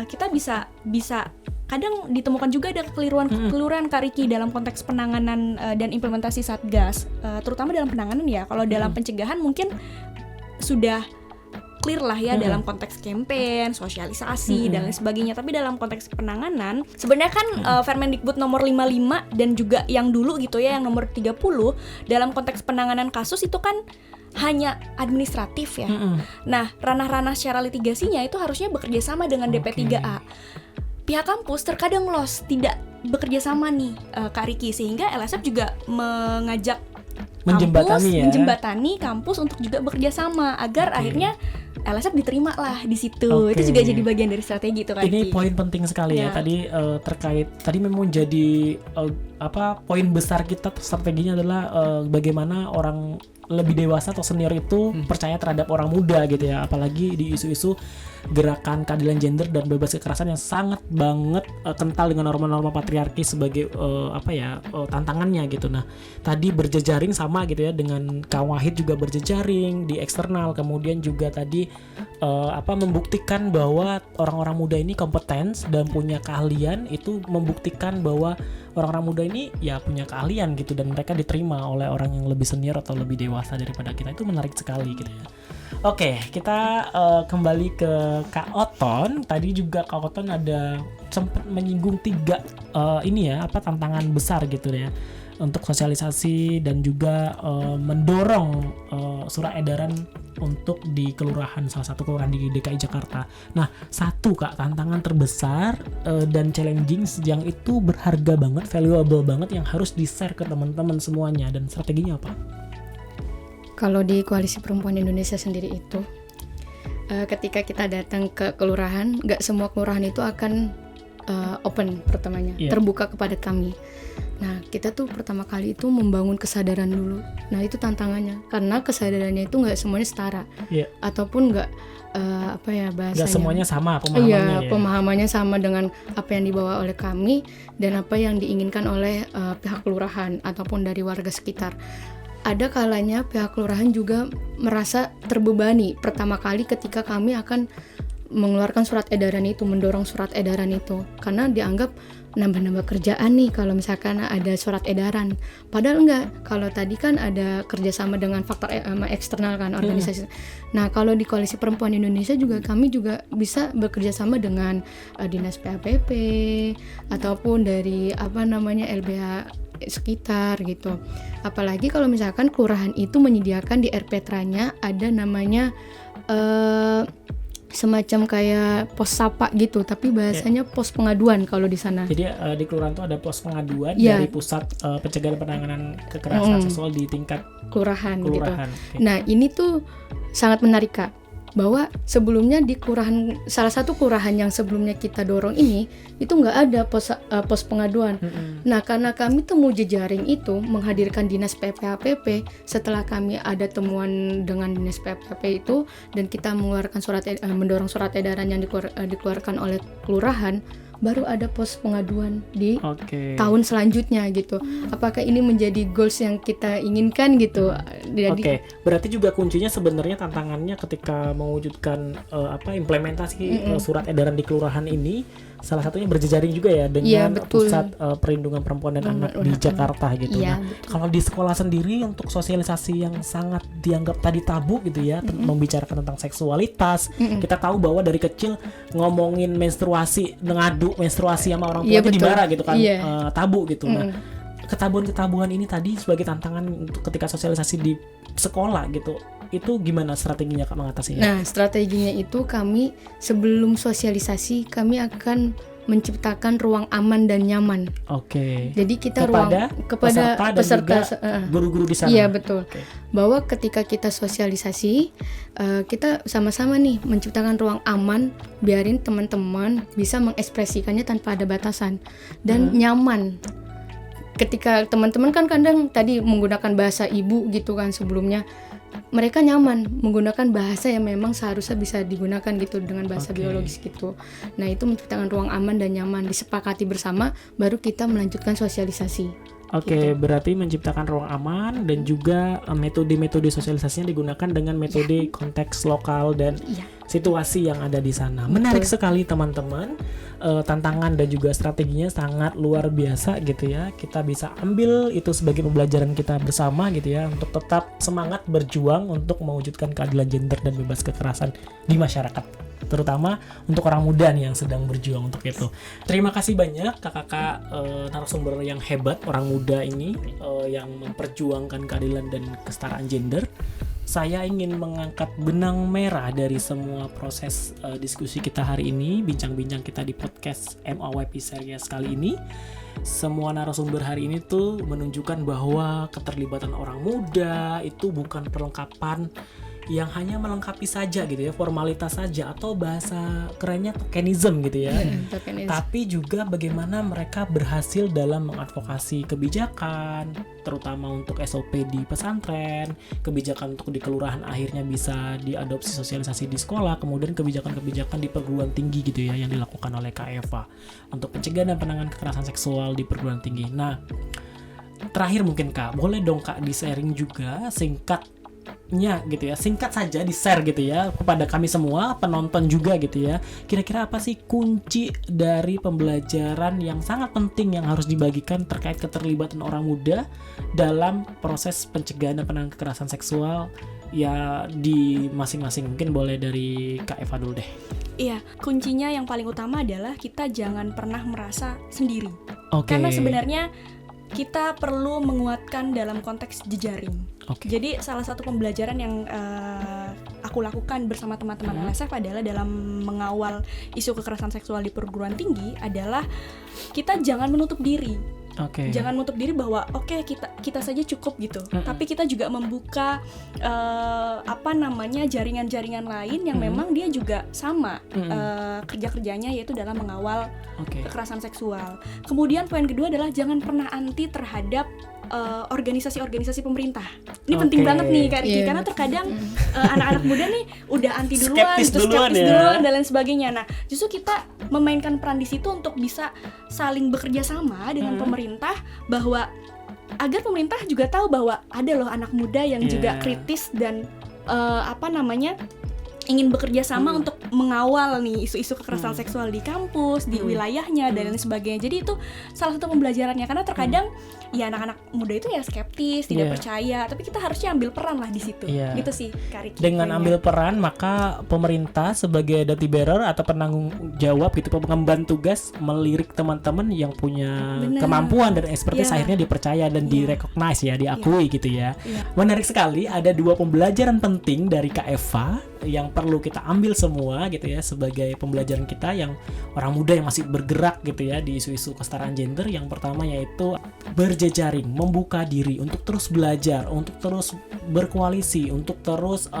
[SPEAKER 2] kita bisa kadang ditemukan juga ada kekeliruan Kak Riki dalam konteks penanganan dan implementasi satgas, terutama dalam penanganan ya. Kalau dalam pencegahan mungkin sudah clear lah ya dalam konteks campaign, sosialisasi dan lain sebagainya. Tapi dalam konteks penanganan sebenarnya kan Permendikbud nomor 55 dan juga yang dulu gitu ya, yang nomor 30 dalam konteks penanganan kasus itu kan hanya administratif ya. Nah, ranah-ranah secara litigasinya itu harusnya bekerja sama dengan DP3A. Pihak kampus terkadang lost, tidak bekerja sama nih Kak Riki, sehingga LSF juga mengajak menjembatani kampus untuk juga bekerja sama agar akhirnya LSF diterima lah di situ. Itu juga jadi bagian dari strategi itu Kak
[SPEAKER 1] Ini
[SPEAKER 2] Riki.
[SPEAKER 1] poin penting sekali ya. Tadi terkait tadi memang jadi poin besar kita strateginya adalah bagaimana orang lebih dewasa atau senior itu percaya terhadap orang muda gitu ya, apalagi di isu-isu gerakan keadilan gender dan bebas kekerasan yang sangat banget kental dengan norma-norma patriarki sebagai tantangannya gitu. Nah, tadi berjejaring sama gitu ya dengan Kak Wahid juga berjejaring di eksternal, kemudian juga tadi membuktikan bahwa orang-orang muda ini kompeten dan punya keahlian, itu membuktikan bahwa orang-orang muda ini ya punya keahlian gitu dan mereka diterima oleh orang yang lebih senior atau lebih dewasa daripada kita. Itu menarik sekali gitu ya. Oke, kita kembali ke Kak Oton. Tadi juga Kak Oton ada sempat menyinggung 3 tantangan besar gitu ya. untuk sosialisasi dan juga mendorong surat edaran untuk di kelurahan, salah satu kelurahan di DKI Jakarta. Nah, satu Kak, tantangan terbesar dan challenging yang itu berharga banget, valuable banget yang harus di-share ke teman-teman semuanya, dan strateginya apa?
[SPEAKER 3] Kalau di Koalisi Perempuan Indonesia sendiri itu, ketika kita datang ke kelurahan, nggak semua kelurahan itu akan open pertamanya, terbuka kepada kami. Nah, kita tuh pertama kali itu membangun kesadaran dulu. Nah, itu tantangannya, karena kesadarannya itu nggak semuanya setara, ataupun nggak bahasanya.
[SPEAKER 1] Nggak semuanya sama pemahamannya.
[SPEAKER 3] Pemahamannya sama dengan apa yang dibawa oleh kami dan apa yang diinginkan oleh pihak kelurahan ataupun dari warga sekitar. Ada kalanya pihak kelurahan juga merasa terbebani pertama kali ketika kami akan mengeluarkan surat edaran itu, mendorong surat edaran itu, karena dianggap nambah-nambah kerjaan nih kalau misalkan ada surat edaran. Padahal enggak, kalau tadi kan ada kerjasama dengan faktor eksternal kan, organisasi. Nah, kalau di Koalisi Perempuan Indonesia juga kami juga bisa bekerja sama dengan Dinas PAPP ataupun dari LBH sekitar gitu. Apalagi kalau misalkan kelurahan itu menyediakan di RPTRA-nya ada namanya semacam kayak pos sapa gitu, tapi bahasanya pos pengaduan kalau di sana.
[SPEAKER 1] Jadi di kelurahan itu ada pos pengaduan dari pusat pencegahan penanganan kekerasan seksual di tingkat kelurahan.
[SPEAKER 3] Gitu. Nah, ini tuh sangat menarik Kak, bahwa sebelumnya di kelurahan, salah satu kelurahan yang sebelumnya kita dorong ini itu nggak ada pos pengaduan. Nah, karena kami temu jejaring itu menghadirkan Dinas PPAPP, setelah kami ada temuan dengan Dinas PPAPP itu dan kita mengeluarkan mendorong surat edaran yang dikeluarkan oleh kelurahan, baru ada pos pengaduan di tahun selanjutnya gitu. Apakah ini menjadi goals yang kita inginkan gitu?
[SPEAKER 1] Berarti juga kuncinya sebenarnya tantangannya ketika mewujudkan implementasi surat edaran di kelurahan ini, salah satunya berjejaring juga ya dengan pusat perlindungan perempuan dan anak di Jakarta gitu. Nah, kalau di sekolah sendiri untuk sosialisasi yang sangat dianggap tadi tabu gitu ya, membicarakan tentang seksualitas, kita tahu bahwa dari kecil ngomongin menstruasi, ngadu menstruasi sama orang tua itu dimana gitu kan, tabu gitu. Nah, ketabuhan ini tadi sebagai tantangan untuk ketika sosialisasi di sekolah gitu, itu gimana strateginya Kak mengatasinya?
[SPEAKER 3] Nah, strateginya itu kami sebelum sosialisasi kami akan menciptakan ruang aman dan nyaman. Jadi kita kepada peserta
[SPEAKER 1] guru-guru di sana.
[SPEAKER 3] Iya, betul. Bahwa ketika kita sosialisasi, kita sama-sama nih menciptakan ruang aman, biarin teman-teman bisa mengekspresikannya tanpa ada batasan dan nyaman. Ketika teman-teman kan kadang tadi menggunakan bahasa ibu gitu kan sebelumnya, mereka nyaman menggunakan bahasa yang memang seharusnya bisa digunakan gitu dengan bahasa biologis gitu. Nah, itu menciptakan ruang aman dan nyaman, disepakati bersama, baru kita melanjutkan sosialisasi.
[SPEAKER 1] Berarti menciptakan ruang aman dan juga metode-metode sosialisasinya digunakan dengan metode konteks lokal dan situasi yang ada di sana. Menarik sekali teman-teman. Tantangan dan juga strateginya sangat luar biasa gitu ya. Kita bisa ambil itu sebagai pembelajaran kita bersama gitu ya, untuk tetap semangat berjuang untuk mewujudkan keadilan gender dan bebas kekerasan di masyarakat, terutama untuk orang muda nih yang sedang berjuang untuk itu. Terima kasih banyak kakak-kakak narasumber yang hebat, orang muda ini yang memperjuangkan keadilan dan kesetaraan gender. Saya ingin mengangkat benang merah dari semua proses diskusi kita hari ini, bincang-bincang kita di podcast MAYP Series kali ini. Semua narasumber hari ini tuh menunjukkan bahwa keterlibatan orang muda itu bukan perlengkapan yang hanya melengkapi saja gitu ya, formalitas saja, atau bahasa kerennya tokenism gitu ya. Tapi juga bagaimana mereka berhasil dalam mengadvokasi kebijakan, terutama untuk SOP di pesantren, kebijakan untuk di kelurahan akhirnya bisa diadopsi sosialisasi di sekolah, kemudian kebijakan-kebijakan di perguruan tinggi gitu ya yang dilakukan oleh Kak Eva untuk pencegahan dan penanganan kekerasan seksual di perguruan tinggi. Nah, terakhir mungkin Kak, boleh dong Kak di-sharing juga singkat saja di-share gitu ya kepada kami semua penonton juga gitu ya. Kira-kira apa sih kunci dari pembelajaran yang sangat penting yang harus dibagikan terkait keterlibatan orang muda dalam proses pencegahan dan penanganan kekerasan seksual ya di masing-masing? Mungkin boleh dari Kak Eva dulu deh.
[SPEAKER 2] Iya, kuncinya yang paling utama adalah kita jangan pernah merasa sendiri. Karena sebenarnya kita perlu menguatkan dalam konteks jejaring.
[SPEAKER 1] Oke.
[SPEAKER 2] Jadi salah satu pembelajaran yang aku lakukan bersama teman-teman LSF adalah dalam mengawal isu kekerasan seksual di perguruan tinggi adalah kita jangan menutup diri.
[SPEAKER 1] Oke.
[SPEAKER 2] Jangan menutup diri bahwa kita saja cukup gitu. Tapi kita juga membuka jaringan-jaringan lain yang memang dia juga sama kerja-kerjanya, yaitu dalam mengawal kekerasan seksual. Kemudian poin kedua adalah jangan pernah anti terhadap organisasi-organisasi pemerintah. Ini penting banget nih Kak Riki, karena terkadang anak-anak muda nih udah anti duluan,
[SPEAKER 1] skeptis duluan
[SPEAKER 2] dan lain sebagainya. Nah, justru kita memainkan peran di situ untuk bisa saling bekerja sama dengan pemerintah, bahwa agar pemerintah juga tahu bahwa ada loh anak muda yang juga kritis dan ingin bekerja sama untuk mengawal nih isu-isu kekerasan seksual di kampus, di wilayahnya dan lain sebagainya. Jadi itu salah satu pembelajarannya, karena terkadang ya anak-anak muda itu ya skeptis, tidak percaya, tapi kita harusnya ambil peran lah di situ. Gitu sih Kak Riki.
[SPEAKER 1] Dengan ambil peran, maka pemerintah sebagai duty bearer atau penanggung jawab gitu, pengemban tugas, melirik teman-teman yang punya kemampuan dan expertise, akhirnya dipercaya dan direcognize ya, diakui gitu ya. Menarik sekali, ada 2 pembelajaran penting dari Kak Eva yang perlu kita ambil semua gitu ya, sebagai pembelajaran kita yang orang muda yang masih bergerak gitu ya di isu-isu kesetaraan gender. Yang pertama yaitu berjejaring, membuka diri untuk terus belajar, untuk terus berkoalisi, untuk terus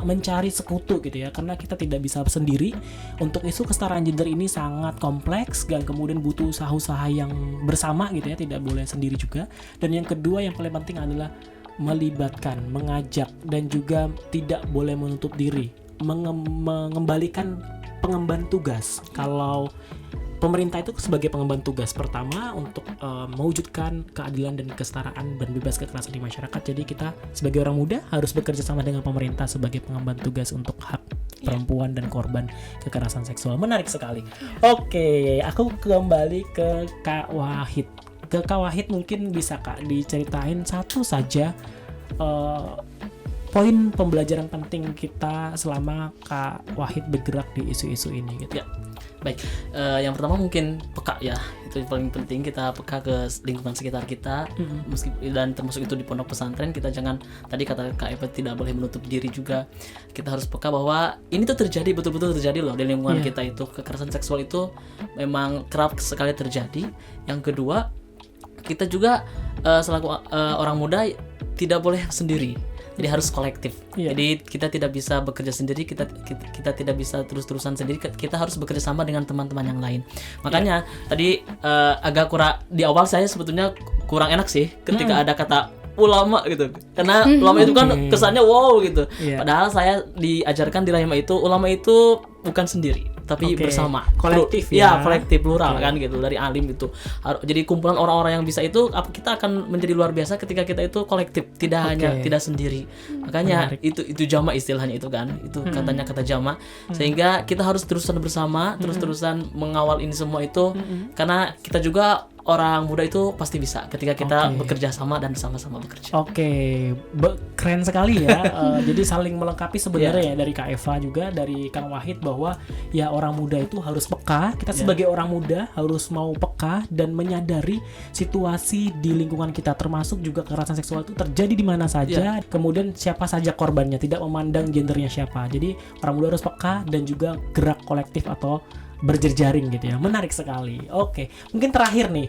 [SPEAKER 1] mencari sekutu gitu ya, karena kita tidak bisa sendiri. Untuk isu kesetaraan gender ini sangat kompleks dan kemudian butuh usaha-usaha yang bersama gitu ya, tidak boleh sendiri juga. Dan yang kedua yang paling penting adalah melibatkan, mengajak, dan juga tidak boleh menutup diri, mengembalikan pengemban tugas. Kalau pemerintah itu sebagai pengemban tugas pertama untuk mewujudkan keadilan dan kesetaraan dan bebas kekerasan di masyarakat. Jadi kita sebagai orang muda harus bekerja sama dengan pemerintah sebagai pengemban tugas untuk hak perempuan dan korban kekerasan seksual. Menarik sekali. Oke, aku kembali ke Kak Wahid. Ke Kak Wahid, mungkin bisa Kak diceritain satu saja poin pembelajaran penting kita selama Kak Wahid bergerak di isu-isu ini gitu.
[SPEAKER 4] Ya, baik. Yang pertama mungkin peka ya, itu yang paling penting, kita peka ke lingkungan sekitar kita, dan termasuk itu di pondok pesantren. Kita jangan, tadi kata Kak Eva, tidak boleh menutup diri juga. Kita harus peka bahwa ini tuh terjadi, betul-betul terjadi loh di lingkungan kita itu. Kekerasan seksual itu memang kerap sekali terjadi. Yang kedua, kita juga selaku orang muda tidak boleh sendiri, jadi harus kolektif. Jadi kita tidak bisa bekerja sendiri, kita tidak bisa terus-terusan sendiri, kita harus bekerja sama dengan teman-teman yang lain. Makanya tadi agak kurang di awal, saya sebetulnya kurang enak sih ketika ada kata ulama gitu, karena ulama itu kan kesannya wow gitu. Padahal saya diajarkan di Rahimah itu, ulama itu bukan sendiri tapi bersama,
[SPEAKER 1] kolektif
[SPEAKER 4] kolektif, plural kan gitu, dari alim itu. Jadi kumpulan orang-orang yang bisa itu, kita akan menjadi luar biasa ketika kita itu kolektif, tidak hanya tidak sendiri. Makanya itu jama istilahnya itu kan, itu katanya kata jama. Sehingga kita harus terusan bersama, terus-terusan mengawal ini semua itu, karena kita juga orang muda itu pasti bisa ketika kita bekerja sama dan sama-sama bekerja.
[SPEAKER 1] Keren sekali ya. Jadi saling melengkapi sebenarnya ya, dari Kak Eva juga, dari Kang Wahid, bahwa ya orang muda itu harus peka. Kita sebagai orang muda harus mau peka dan menyadari situasi di lingkungan kita, termasuk juga kekerasan seksual itu terjadi di mana saja. Kemudian siapa saja korbannya, tidak memandang gendernya siapa. Jadi orang muda harus peka dan juga gerak kolektif atau berjejaring gitu ya. Menarik sekali. Mungkin terakhir nih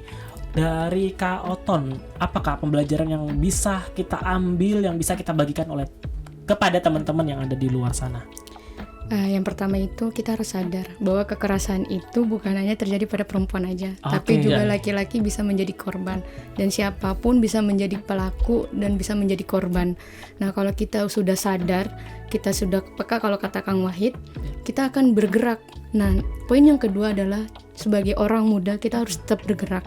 [SPEAKER 1] dari Kak Oton, apakah pembelajaran yang bisa kita ambil, yang bisa kita bagikan kepada teman-teman yang ada di luar sana?
[SPEAKER 3] Yang pertama itu kita harus sadar bahwa kekerasan itu bukan hanya terjadi pada perempuan aja, tapi juga laki-laki bisa menjadi korban, dan siapapun bisa menjadi pelaku dan bisa menjadi korban. Nah, kalau kita sudah sadar, kita sudah peka, kalau kata Kang Wahid, kita akan bergerak. Nah, poin yang kedua adalah sebagai orang muda kita harus tetap bergerak.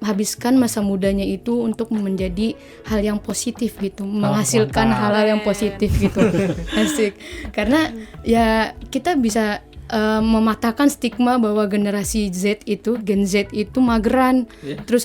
[SPEAKER 3] Habiskan masa mudanya itu untuk menjadi hal yang positif gitu, menghasilkan hal-hal yang positif gitu. Asik. Karena ya kita bisa mematahkan stigma bahwa generasi Z itu, Gen Z itu mageran, terus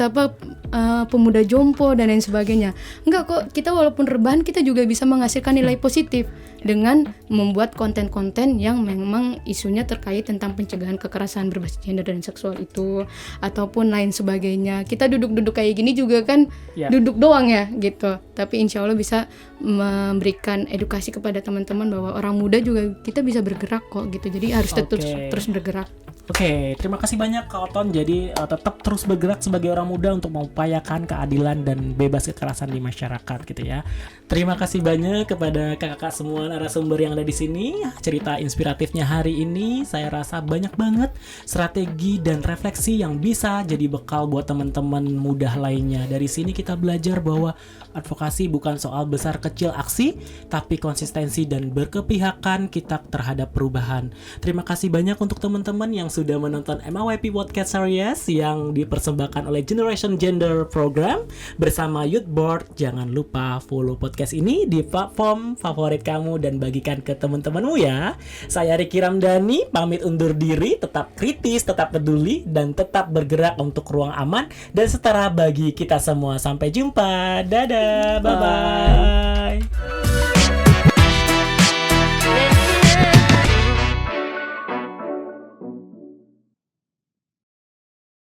[SPEAKER 3] pemuda jompo dan lain sebagainya. Enggak kok, kita walaupun rebahan kita juga bisa menghasilkan nilai positif dengan membuat konten-konten yang memang isunya terkait tentang pencegahan kekerasan berbasis gender dan seksual itu ataupun lain sebagainya. Kita duduk-duduk kayak gini juga kan duduk doang ya gitu. Tapi insya Allah bisa memberikan edukasi kepada teman-teman bahwa orang muda juga kita bisa bergerak kok gitu. Jadi harus terus bergerak.
[SPEAKER 1] Oke, terima kasih banyak Kak Oton. Jadi tetap terus bergerak sebagai orang muda untuk mengupayakan keadilan dan bebas kekerasan di masyarakat gitu ya. Terima kasih banyak kepada kakak-kakak semua narasumber yang ada di sini. Cerita inspiratifnya hari ini saya rasa banyak banget strategi dan refleksi yang bisa jadi bekal buat teman-teman muda lainnya. Dari sini kita belajar bahwa advokasi bukan soal besar kecil aksi, tapi konsistensi dan berkepihakan kita terhadap perubahan. Terima kasih banyak untuk teman-teman yang sudah menonton MAYP Podcast Series yang dipersembahkan oleh Generation Gender Program bersama Youth Board. Jangan lupa follow podcast ini di platform favorit kamu dan bagikan ke teman-temanmu ya. Saya Ricky Ramdhani pamit undur diri, tetap kritis, tetap peduli, dan tetap bergerak untuk ruang aman dan setara bagi kita semua. Sampai jumpa, dadah, bye-bye.